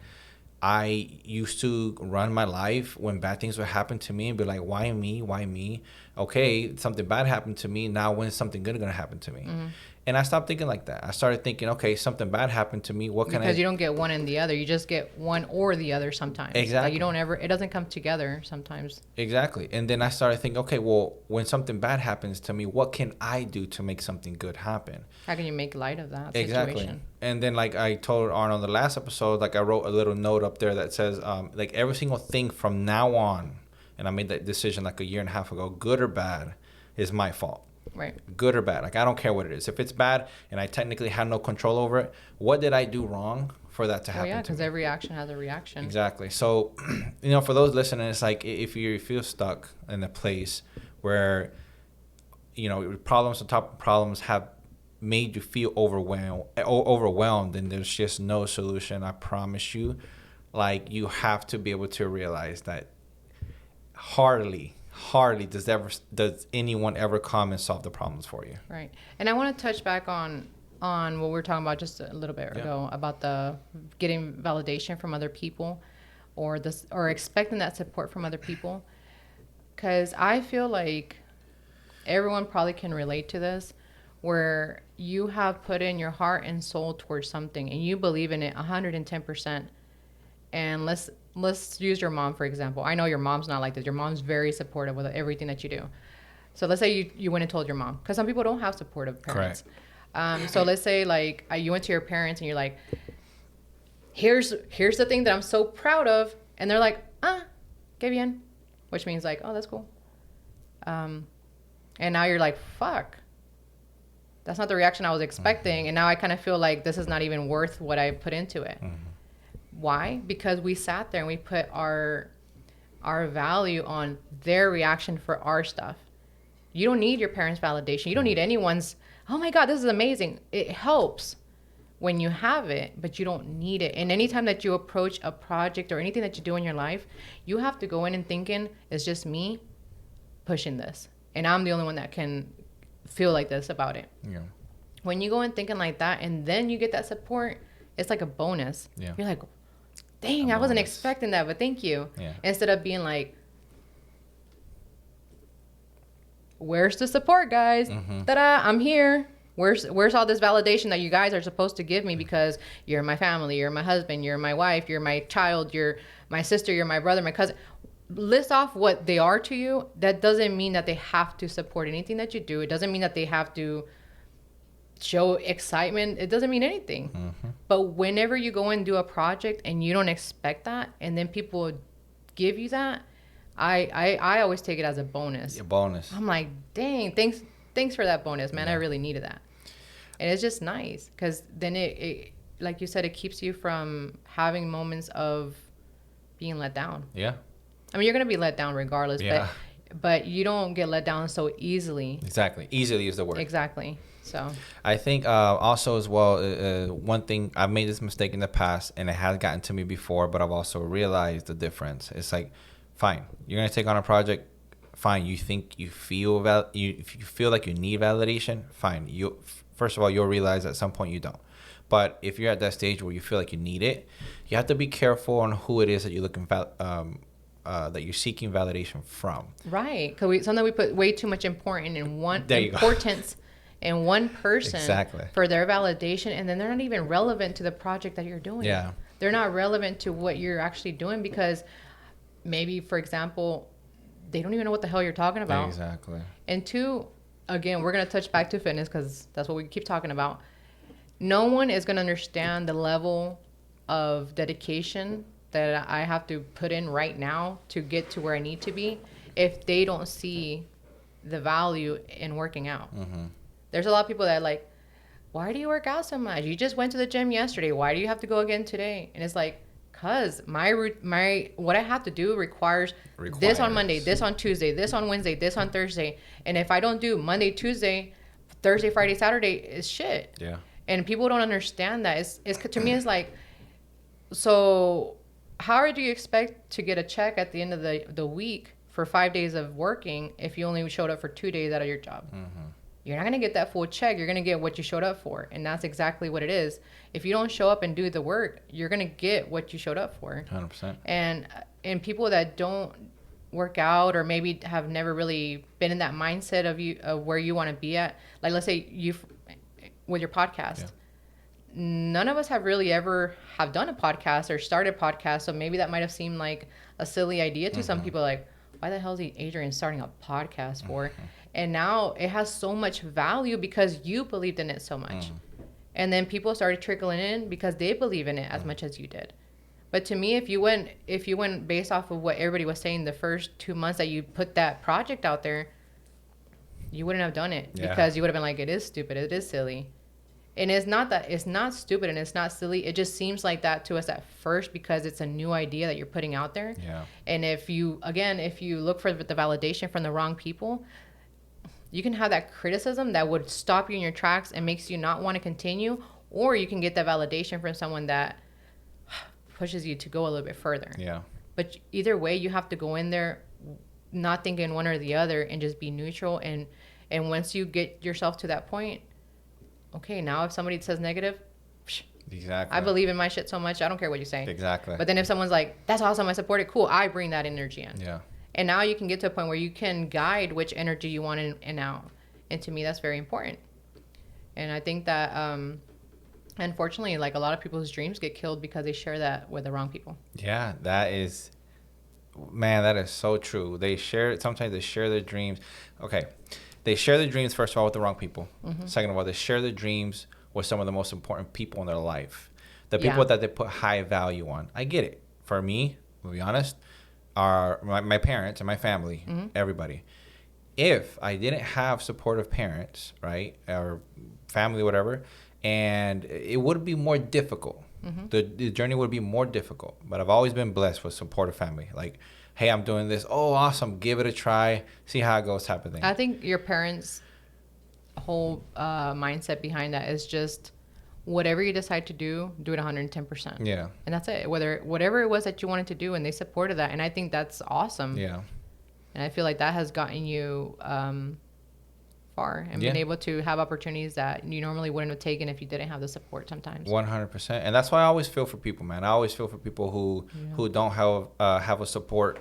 I used to run my life when bad things would happen to me and be like, why me? Why me? Okay, something bad happened to me. Now when is something good going to happen to me? Mm-hmm. And I stopped thinking like that. I started thinking, okay, something bad happened to me. What can I... Because you don't get one and the other. You just get one or the other sometimes. Exactly. Like you don't ever... It doesn't come together sometimes. Exactly. And then I started thinking, okay, well, when something bad happens to me, what can I do to make something good happen? How can you make light of that exactly. situation? And then, like I told Arnold the last episode, like I wrote a little note up there that says, like every single thing from now on, and I made that decision like a year and a half ago, good or bad, is my fault. Right. Good or bad. Like, I don't care what it is. If it's bad and I technically had no control over it, what did I do wrong for that to happen? Yeah, because every action has a reaction. Exactly. So, you know, for those listening, it's like if you feel stuck in a place where, you know, problems on top of problems have made you feel overwhelmed and there's just no solution, I promise you, like, you have to be able to realize that hardly does anyone ever come and solve the problems for you. Right. And I want to touch back on what we were talking about just a little bit ago about the getting validation from other people or expecting that support from other people. Because I feel like everyone probably can relate to this, where you have put in your heart and soul towards something and you believe in it 110%. And let's use your mom, for example. I know your mom's not like this. Your mom's very supportive with everything that you do. So let's say you went and told your mom, because some people don't have supportive parents. Correct. So let's say like you went to your parents and you're like, here's the thing that I'm so proud of. And they're like, qué bien. Which means like, oh, that's cool. And now you're like, fuck. That's not the reaction I was expecting. Mm-hmm. And now I kind of feel like this is not even worth what I put into it. Mm-hmm. Why? Because we sat there and we put our value on their reaction for our stuff. You don't need your parents' validation. You don't need anyone's, oh my God, this is amazing. It helps when you have it, but you don't need it. And anytime that you approach a project or anything that you do in your life, you have to go in and thinking, it's just me pushing this. And I'm the only one that can feel like this about it. Yeah. When you go in thinking like that and then you get that support, it's like a bonus. Yeah. You're like, dang, I wasn't expecting that, but thank you. Yeah. Instead of being like, where's the support, guys? Mm-hmm. Ta-da, I'm here. Where's all this validation that you guys are supposed to give me because you're my family, you're my husband, you're my wife, you're my child, you're my sister, you're my brother, my cousin. List off what they are to you. That doesn't mean that they have to support anything that you do. It doesn't mean that they have to show excitement. It doesn't mean anything. Mm-hmm. But whenever you go and do a project and you don't expect that, and then people give you that, I always take it as a bonus. A bonus. I'm like, dang, thanks for that bonus, man. Yeah. I really needed that. And it's just nice because then it, like you said, it keeps you from having moments of being let down. Yeah. I mean, you're going to be let down regardless, yeah. But you don't get let down so easily. Exactly. Easily is the word. Exactly. So I think also as well, one thing, I've made this mistake in the past and it has gotten to me before, but I've also realized the difference. It's like, fine, you're going to take on a project. Fine. You think you feel if you feel like you need validation, fine. First of all, you'll realize at some point you don't. But if you're at that stage where you feel like you need it, you have to be careful on who it is that you're looking that you're seeking validation from. Right. Because sometimes we put way too much importance in one person exactly. for their validation, and then they're not even relevant to the project that you're doing. Yeah. They're not relevant to what you're actually doing because maybe, for example, they don't even know what the hell you're talking about. Exactly. And two, again, we're going to touch back to fitness because that's what we keep talking about. No one is going to understand the level of dedication that I have to put in right now to get to where I need to be if they don't see the value in working out. Mm-hmm. There's a lot of people that are like, why do you work out so much? You just went to the gym yesterday. Why do you have to go again today? And it's like, because my what I have to do requires this on Monday, this on Tuesday, this on Wednesday, this on Thursday. And if I don't do Monday, Tuesday, Thursday, Friday, Saturday, it's shit. Yeah. And people don't understand that. It's to me, it's like, so how do you expect to get a check at the end of the week for 5 days of working if you only showed up for 2 days out of your job? You're not going to get that full check. You're going to get what you showed up for. And that's exactly what it is. If you don't show up and do the work, you're going to get what you showed up for. 100%. And people that don't work out, or maybe have never really been in that mindset of where you want to be at, like let's say you with your podcast, none of us have really ever have done a podcast or started a podcast. So maybe that might have seemed like a silly idea to some people, like, why the hell is Adrian starting a podcast for? And now it has so much value because you believed in it so much. And then people started trickling in because they believe in it as much as you did. But to me, if you went based off of what everybody was saying the first 2 months that you put that project out there, you wouldn't have done it because you would have been like, it is stupid, it is silly. And it's not stupid and it's not silly. It just seems like that to us at first because it's a new idea that you're putting out there. Yeah. And if you look for the validation from the wrong people, you can have that criticism that would stop you in your tracks and makes you not want to continue, or you can get that validation from someone that pushes you to go a little bit further. Yeah. But either way, you have to go in there not thinking one or the other and just be neutral. And once you get yourself to that point, okay, now if somebody says negative, exactly. I believe in my shit so much, I don't care what you say. Exactly. But then if someone's like, that's awesome, I support it, cool, I bring that energy in. Yeah. And now you can get to a point where you can guide which energy you want in and out. And to me, that's very important. And I think that, unfortunately, like, a lot of people's dreams get killed because they share that with the wrong people. Yeah, that is so true. Sometimes they share their dreams. Okay. They share their dreams, first of all, with the wrong people. Second of all, they share their dreams with some of the most important people in their life. The people that they put high value on. I get it. For me, to be honest, are my parents and my family, everybody. If I didn't have supportive parents, right, or family, whatever, and it would be more difficult. The journey would be more difficult. But I've always been blessed with supportive family. Like, hey, I'm doing this. Oh, awesome. Give it a try. See how it goes, type of thing. I think your parents' whole mindset behind that is just whatever you decide to do it 110%. Yeah. And that's it. Whatever it was that you wanted to do, and they supported that. And I think that's awesome. Yeah. And I feel like that has gotten you far and been able to have opportunities that you normally wouldn't have taken if you didn't have the support sometimes. 100%. And that's why I always feel for people, man. I always feel for people who don't have a support,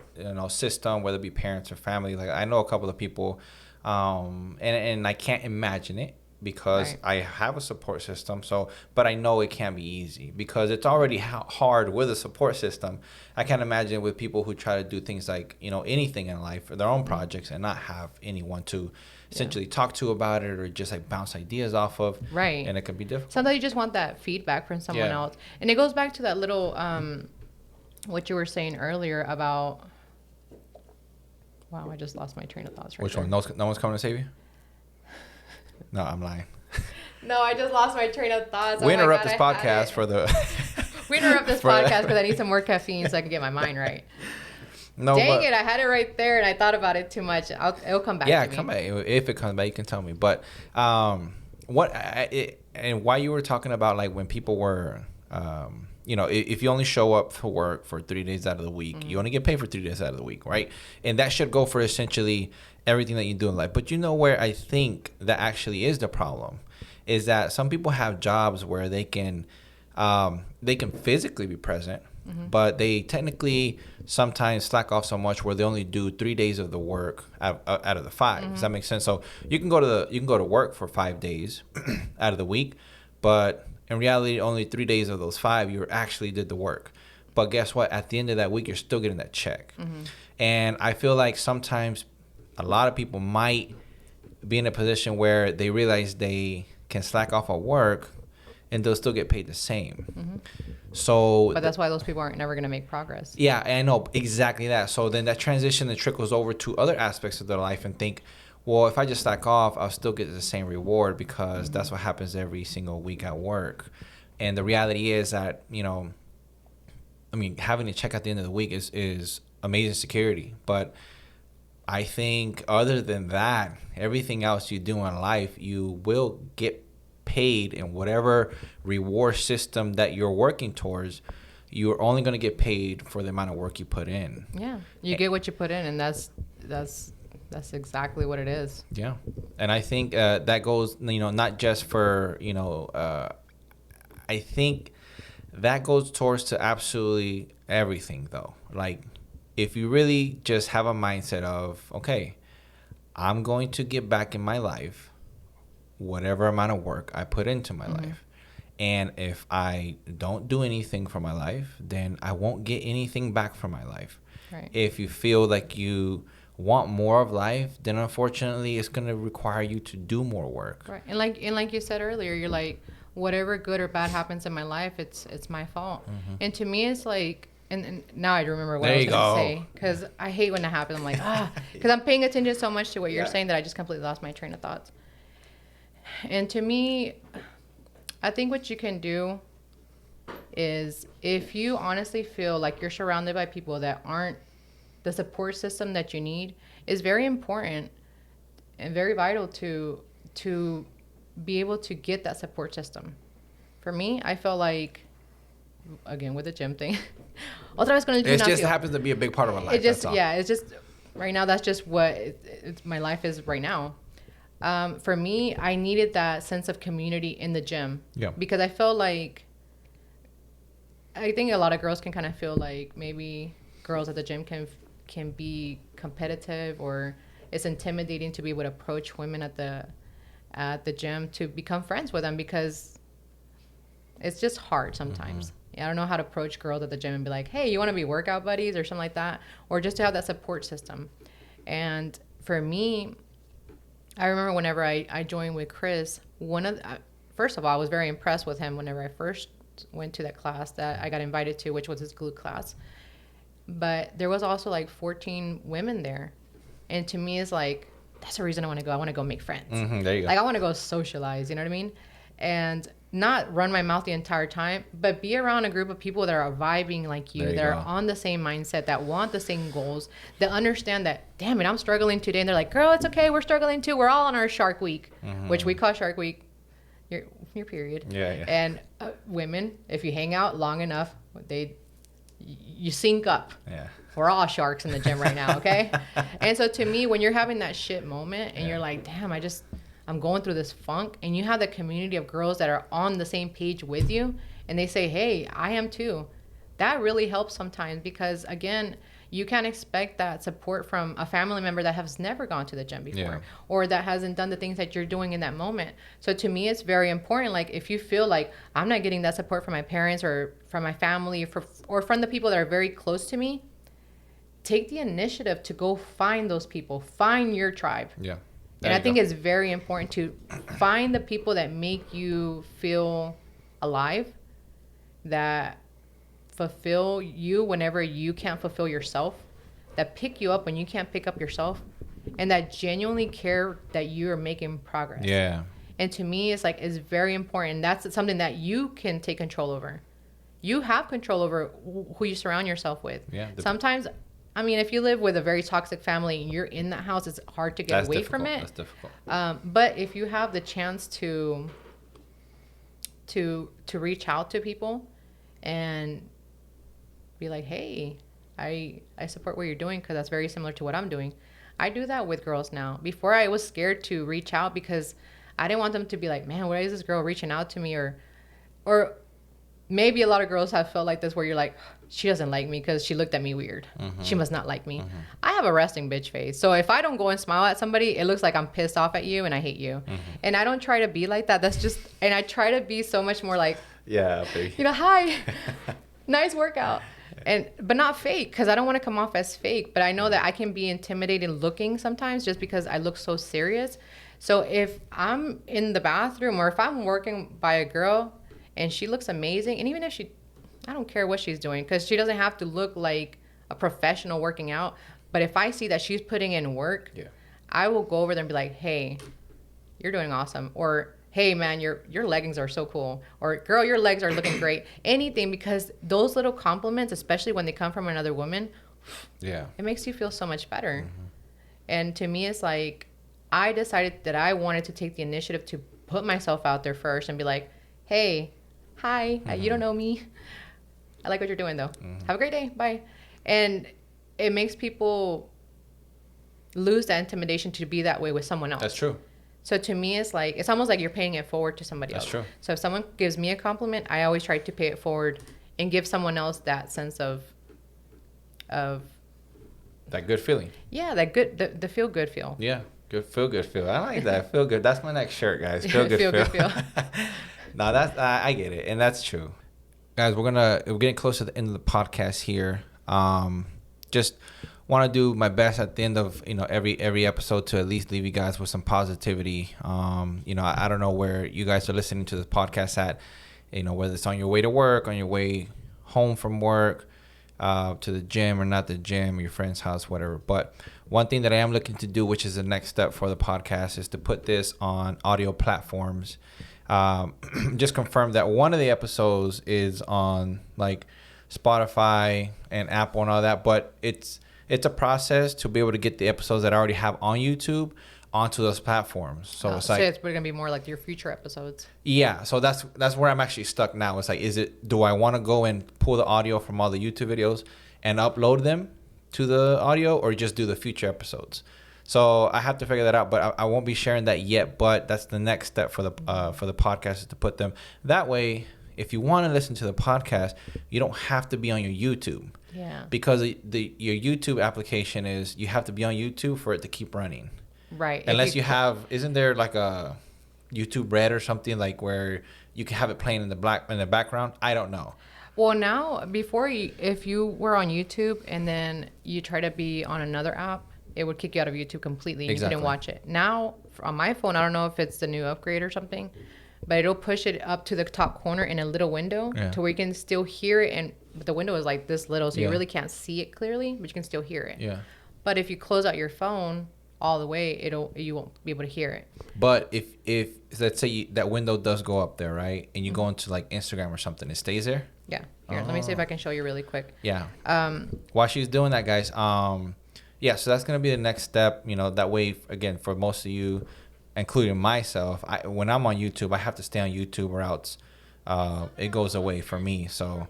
system, whether it be parents or family. Like, I know a couple of people, and I can't imagine it because I have a support system. But I know it can't be easy because it's already hard with a support system. I can't imagine with people who try to do things like, anything in life or their own projects and not have anyone to essentially talk to about it or just like bounce ideas off of. Right. And it can be difficult. Sometimes you just want that feedback from someone else. And it goes back to that little, what you were saying earlier about, wow, I just lost my train of thoughts. Which one? No one's coming to save you? No, I'm lying. No, I just lost my train of thoughts. We interrupt this podcast for the... We interrupt this podcast because I need some more caffeine so I can get my mind right. No, Dang it, I had it right there and I thought about it too much. It'll come back to me. Yeah, come back. If it comes back, you can tell me. But and why you were talking about, like, when people were, if you only show up for work for 3 days out of the week, you only get paid for 3 days out of the week, right? And that should go for essentially everything that you do in life. But where I think that actually is the problem is that some people have jobs where they can physically be present, but they technically sometimes slack off so much where they only do 3 days of the work out of the 5. Does that make sense? So you can go to work for 5 days out of the week, but in reality, only 3 days of those 5 you actually did the work. But guess what? At the end of that week, you're still getting that check. And I feel like sometimes a lot of people might be in a position where they realize they can slack off at work and they'll still get paid the same. So, but that's why those people aren't never going to make progress. Yeah, I know exactly that. So then that transition then trickles over to other aspects of their life and think, well, if I just slack off, I'll still get the same reward because that's what happens every single week at work. And the reality is that, having a check at the end of the week is amazing security. But I think other than that, everything else you do in life, you will get paid in whatever reward system that you're working towards you're only going to get paid for the amount of work you put in. Yeah, you get what you put in, and that's exactly what it is. Yeah, and I think that goes, not just for, I think that goes towards to absolutely everything, though. Like, if you really just have a mindset of, okay, I'm going to get back in my life whatever amount of work I put into my life. And if I don't do anything for my life, then I won't get anything back from my life. Right. If you feel like you want more of life, then unfortunately it's going to require you to do more work. Right. And like you said earlier, you're like, whatever good or bad happens in my life, it's my fault. And to me, it's like, and now I remember what I was going to say, because I hate when that happens. I'm like, because I'm paying attention so much to what you're saying that I just completely lost my train of thoughts. And to me, I think what you can do is, if you honestly feel like you're surrounded by people that aren't the support system that you need, is very important and very vital to be able to get that support system. For me, I feel like, again, with the gym thing, otra vez con el It just gimnasio. happens to be a big part of my life. It just, that's all. yeah, it's just, right now, that's just what my life is right now. For me, I needed that sense of community in the gym. Yeah. Because I felt like, I think a lot of girls can kind of feel like maybe girls at the gym can be competitive, or it's intimidating to be able to approach women at the gym to become friends with them, because it's just hard sometimes. I don't know how to approach girls at the gym and be like, hey, you want to be workout buddies or something like that, or just to have that support system. And for me, I remember whenever I joined with Chris, first of all, I was very impressed with him whenever I first went to that class that I got invited to, which was his glute class. But there was also like 14 women there. And to me, it's like, that's the reason I want to go. I want to go make friends. There you go. Like, I want to go socialize, you know what I mean? And not run my mouth the entire time, but be around a group of people that are vibing like you, that are on the same mindset, that want the same goals, that understand that, damn it, I'm struggling today. And they're like, girl, it's okay. We're struggling too. We're all on our Shark Week, which we call Shark Week, your period. Yeah. And women, if you hang out long enough, you sync up. Yeah. We're all sharks in the gym right now, okay? And so to me, when you're having that shit moment and you're like, damn, I'm going through this funk, and you have the community of girls that are on the same page with you, and they say, hey, I am too. That really helps sometimes, because, again, you can't expect that support from a family member that has never gone to the gym before, or that hasn't done the things that you're doing in that moment. So to me, it's very important. Like, if you feel like I'm not getting that support from my parents or from my family or from the people that are very close to me, take the initiative to go find those people, find your tribe. Yeah. And I think it's very important to find the people that make you feel alive, that fulfill you whenever you can't fulfill yourself, that pick you up when you can't pick up yourself, and that genuinely care that you are making progress. Yeah. And to me, it's very important. That's something that you can take control over. You have control over who you surround yourself with. Yeah. Sometimes, I mean, if you live with a very toxic family and you're in that house, it's hard to get away from it. That's difficult. But if you have the chance to reach out to people and be like, hey, I support what you're doing, because that's very similar to what I'm doing. I do that with girls now. Before, I was scared to reach out because I didn't want them to be like, man, why is this girl reaching out to me? Or maybe a lot of girls have felt like this, where you're like, she doesn't like me because she looked at me weird. She must not like me. I have a resting bitch face. So if I don't go and smile at somebody, it looks like I'm pissed off at you and I hate you. And I don't try to be like that. And I try to be so much more like, yeah, baby. Hi, nice workout. But not fake, because I don't want to come off as fake. But I know that I can be intimidating looking sometimes just because I look so serious. So if I'm in the bathroom, or if I'm working by a girl and she looks amazing, and even if I don't care what she's doing, because she doesn't have to look like a professional working out. But if I see that she's putting in work, I will go over there and be like, hey, you're doing awesome. Or, hey, man, your leggings are so cool. Or, girl, your legs are looking great. Anything, because those little compliments, especially when they come from another woman, it makes you feel so much better. And to me, it's like, I decided that I wanted to take the initiative to put myself out there first and be like, hey, hi, you don't know me. I like what you're doing, though. Have a great day. Bye. And it makes people lose that intimidation to be that way with someone else. That's true. So to me, it's almost like you're paying it forward to somebody else. That's true. So if someone gives me a compliment, I always try to pay it forward and give someone else that sense of that good feeling. Yeah, that good, the feel good feel. Yeah, good feel. I like that. Feel good. That's my next shirt, guys. Feel good feel. No, that's I get it, and that's true. Guys, we're getting close to the end of the podcast here. Just want to do my best at the end of every episode to at least leave you guys with some positivity. I don't know where you guys are listening to this podcast at. Whether it's on your way to work, on your way home from work, to the gym or not the gym, or your friend's house, whatever. But one thing that I am looking to do, which is the next step for the podcast, is to put this on audio platforms. Just confirm that one of the episodes is on like Spotify and Apple and all that, but it's a process to be able to get the episodes that I already have on YouTube onto those platforms. So it's like, it's gonna be more like your future episodes. Yeah, so that's where I'm actually stuck now. It's like, do I want to go and pull the audio from all the YouTube videos and upload them to the audio, or just do the future episodes? So I have to figure that out, but I won't be sharing that yet. But that's the next step for the podcast, is to put them that way. If you want to listen to the podcast, you don't have to be on your YouTube. Yeah. Because your YouTube application is, you have to be on YouTube for it to keep running. Right. Unless you have, isn't there like a YouTube Red or something, like where you can have it playing in the background? I don't know. Well, now, if you were on YouTube and then you try to be on another app, it would kick you out of YouTube completely and Exactly. You couldn't watch it. Now, on my phone, I don't know if it's the new upgrade or something, but it'll push it up to the top corner in a little window to where you can still hear it. And the window is like this little, so you really can't see it clearly, but you can still hear it. Yeah. But if you close out your phone all the way, you won't be able to hear it. But if let's say that window does go up there, right, and you go into like Instagram or something, it stays there? Yeah. Here, let me see if I can show you really quick. Yeah. While she's doing that, guys, yeah, so that's going to be the next step. That way, again, for most of you, including myself, when I'm on YouTube, I have to stay on YouTube, or else it goes away for me. So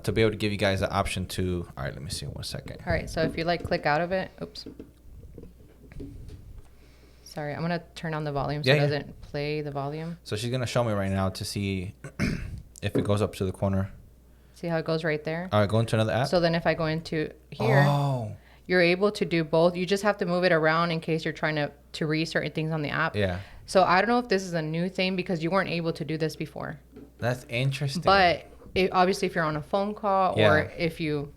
to be able to give you guys the option to, all right, let me see 1 second. All right, so if you click out of it, oops. Sorry, I'm going to turn on the volume so it doesn't play the volume. So she's going to show me right now to see if it goes up to the corner. See how it goes right there? All right, go into another app. So then if I go into here, you're able to do both. You just have to move it around in case you're trying to read certain things on the app. Yeah. So I don't know if this is a new thing, because you weren't able to do this before. That's interesting. But obviously if you're on a phone call or if you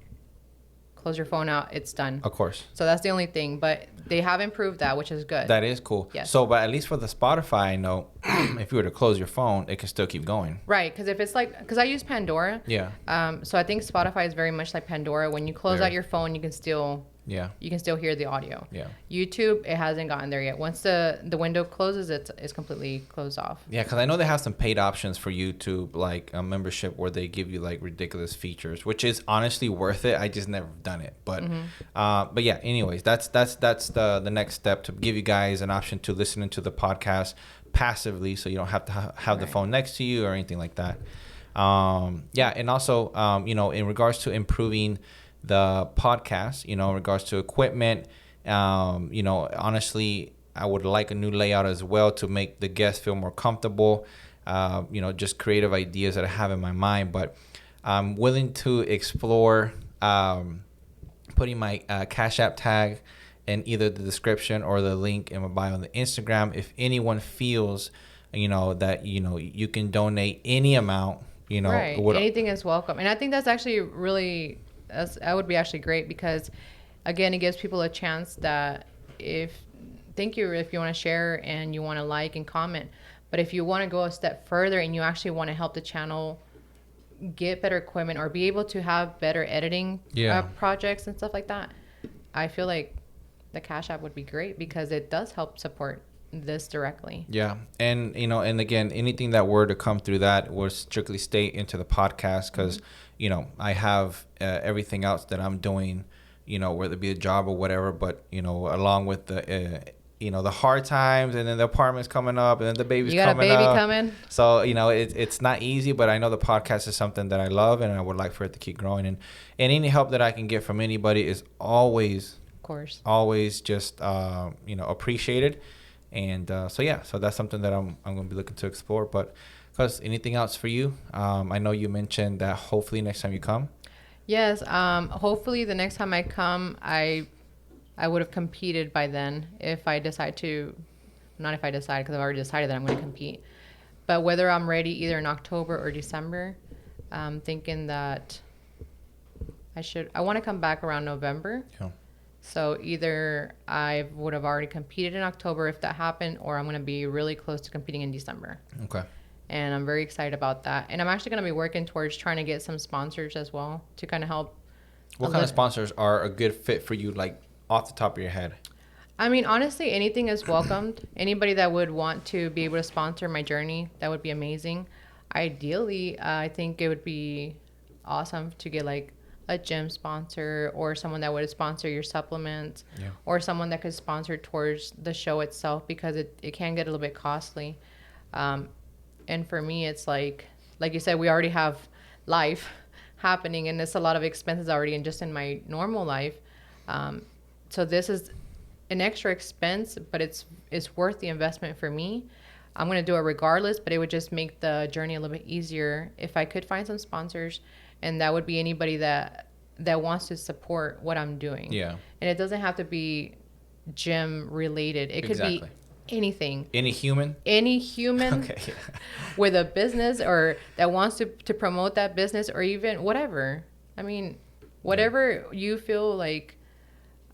close your phone out, it's done. Of course. So that's the only thing. But they have improved that, which is good. That is cool. Yes. So, but at least for the Spotify, I know if you were to close your phone, it can still keep going. Right. Because if it's because I use Pandora. Yeah. So I think Spotify is very much like Pandora. When you close out your phone, you can still hear the audio. Yeah. YouTube, it hasn't gotten there yet. Once the window closes, it's completely closed off. Yeah, because I know they have some paid options for YouTube, like a membership where they give you like ridiculous features, which is honestly worth it. I just never done it, but yeah. Anyways, that's the next step, to give you guys an option to listen to the podcast passively, so you don't have to have the phone next to you or anything like that. Yeah, and also in regards to improving the podcast, in regards to equipment, honestly, I would like a new layout as well to make the guests feel more comfortable. Just creative ideas that I have in my mind, but I'm willing to explore putting my Cash App tag in either the description or the link in my bio on the Instagram. If anyone feels that you can donate any amount, right. Anything is welcome. And I think that's actually really, that would be actually great, because again, it gives people a chance that if you want to share and you want to like and comment, but if you want to go a step further and you actually want to help the channel get better equipment or be able to have better editing projects and stuff like that, I feel like the Cash App would be great, because it does help support this directly. Yeah. And and again, anything that were to come through that will strictly stay into the podcast, because I have everything else that I'm doing, whether it be a job or whatever, but along with the the hard times, and then the apartment's coming up, and then the baby's You got a coming baby up. coming? So, it's not easy, but I know the podcast is something that I love, and I would like for it to keep growing. And any help that I can get from anybody is always, Of course, just, appreciated. And so that's something that I'm going to be looking to explore. But because anything else for you? I know you mentioned that hopefully next time you come. yes. Hopefully the next time I come, I would have competed by then if I decide to, not if I decide, because I've already decided that I'm going to compete. But whether I'm ready either in October or December, I'm thinking that I want to come back around November. Yeah. So either I would have already competed in October if that happened, or I'm going to be really close to competing in December. Okay. And I'm very excited about that. And I'm actually going to be working towards trying to get some sponsors as well to kind of help. What kind of sponsors are a good fit for you, like off the top of your head? I mean, honestly, anything is welcomed. Anybody that would want to be able to sponsor my journey, that would be amazing. Ideally, I think it would be awesome to get like a gym sponsor, or someone that would sponsor your supplements, or someone that could sponsor towards the show itself, because it can get a little bit costly. And for me, it's like you said, we already have life happening, and it's a lot of expenses already in my normal life. So this is an extra expense, but it's worth the investment for me. I'm going to do it regardless, but it would just make the journey a little bit easier if I could find some sponsors, and that would be anybody that wants to support what I'm doing. Yeah. And it doesn't have to be gym related. It could be anything. Any human? Any human Okay. Yeah. with a business, or that wants to promote that business, or even whatever. I mean, whatever you feel like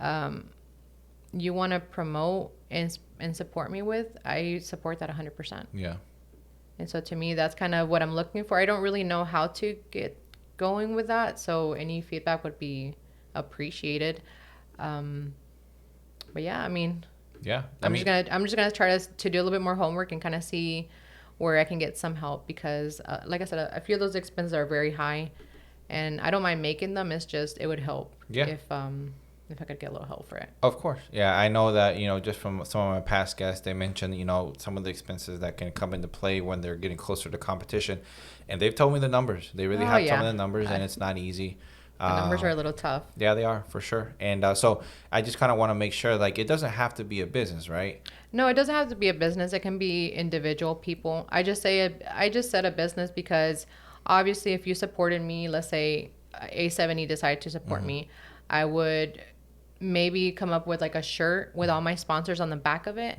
you want to promote and support me with, I support that 100%. Yeah. And so to me, that's kind of what I'm looking for. I don't really know how to get going with that, so any feedback would be appreciated. But yeah, I mean, yeah, I'm just gonna try to do a little bit more homework and kind of see where I can get some help, because like I said, a few of those expenses are very high, and I don't mind making them. It's just, it would help if I could get a little help for it. Of course. Yeah, I know that, just from some of my past guests, they mentioned, some of the expenses that can come into play when they're getting closer to competition. And they've told me the numbers. They really have some of the numbers, and it's not easy. The numbers are a little tough. Yeah, they are, for sure. And so I just kind of want to make sure, like, it doesn't have to be a business, right? No, it doesn't have to be a business. It can be individual people. I just said a business because obviously if you supported me, let's say A7E decided to support me, I would maybe come up with like a shirt with all my sponsors on the back of it.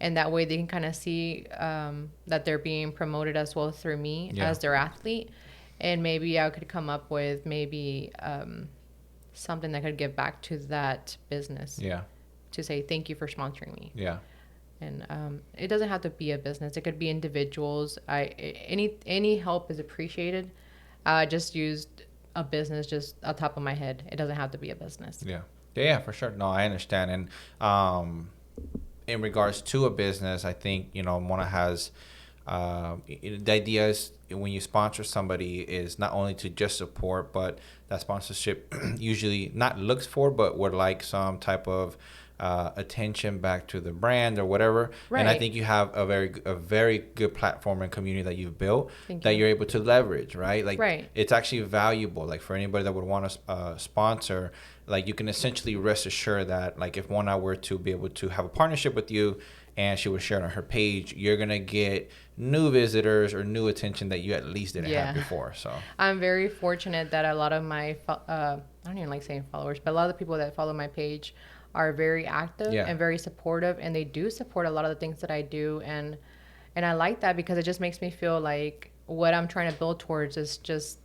And that way they can kind of see that they're being promoted as well through me as their athlete. And maybe I could come up with maybe something that could give back to that business. Yeah. To say thank you for sponsoring me. Yeah. And it doesn't have to be a business. It could be individuals. Any help is appreciated. I just used a business just on top of my head. It doesn't have to be a business. Yeah. Yeah, for sure. No, I understand. And in regards to a business, I think, Mona has the idea is when you sponsor somebody is not only to just support, but that sponsorship usually not looks for, but would like some type of attention back to the brand or whatever. Right. And I think you have a very good platform and community that you've built you're able to leverage, right? Like it's actually valuable. Like for anybody that would want to sponsor, like you can essentially rest assured that like if Mona were to be able to have a partnership with you and she would share it on her page, you're going to get new visitors or new attention that you at least didn't have before. So I'm very fortunate that a lot of my, I don't even like saying followers, but a lot of the people that follow my page are very active and very supportive, and they do support a lot of the things that I do. And I like that because it just makes me feel like what I'm trying to build towards is just,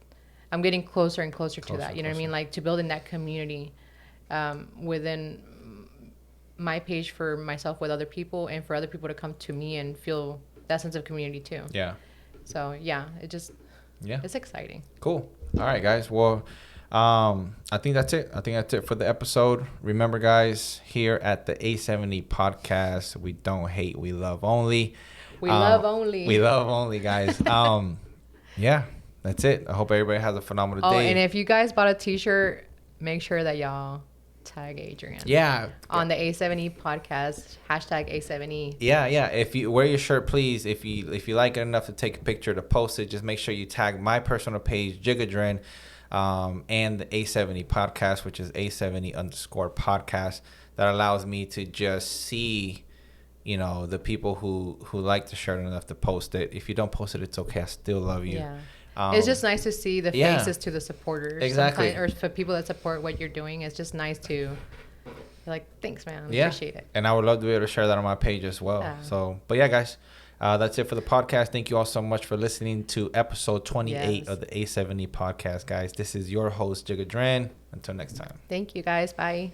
I'm getting closer and closer to that. You know what I mean? Like to building that community within my page for myself with other people, and for other people to come to me and feel that sense of community too. Yeah. So it's exciting. Cool. All right, guys. Well, I think that's it. I think that's it for the episode. Remember, guys, here at the A7E podcast, we don't hate, we love only. We love only. We love only, guys. Yeah, that's it. I hope everybody has a phenomenal day. And if you guys bought a t-shirt, make sure that y'all tag Adrian. Yeah. On the A7E podcast, hashtag A7E. Yeah. If you wear your shirt, please. If you like it enough to take a picture to post it, just make sure you tag my personal page, Jiggadrin, and the A7E podcast, which is A7E_podcast. That allows me to just see, the people who like the shirt enough to post it. If you don't post it, it's okay. I still love you. Yeah. It's just nice to see the faces to the supporters. Exactly. Or for people that support what you're doing. It's just nice to be like, thanks, man. I appreciate it. And I would love to be able to share that on my page as well. Yeah. So, but yeah, guys, that's it for the podcast. Thank you all so much for listening to episode 28 of the A7E podcast, guys. This is your host, Jiggadrin. Until next time. Thank you, guys. Bye.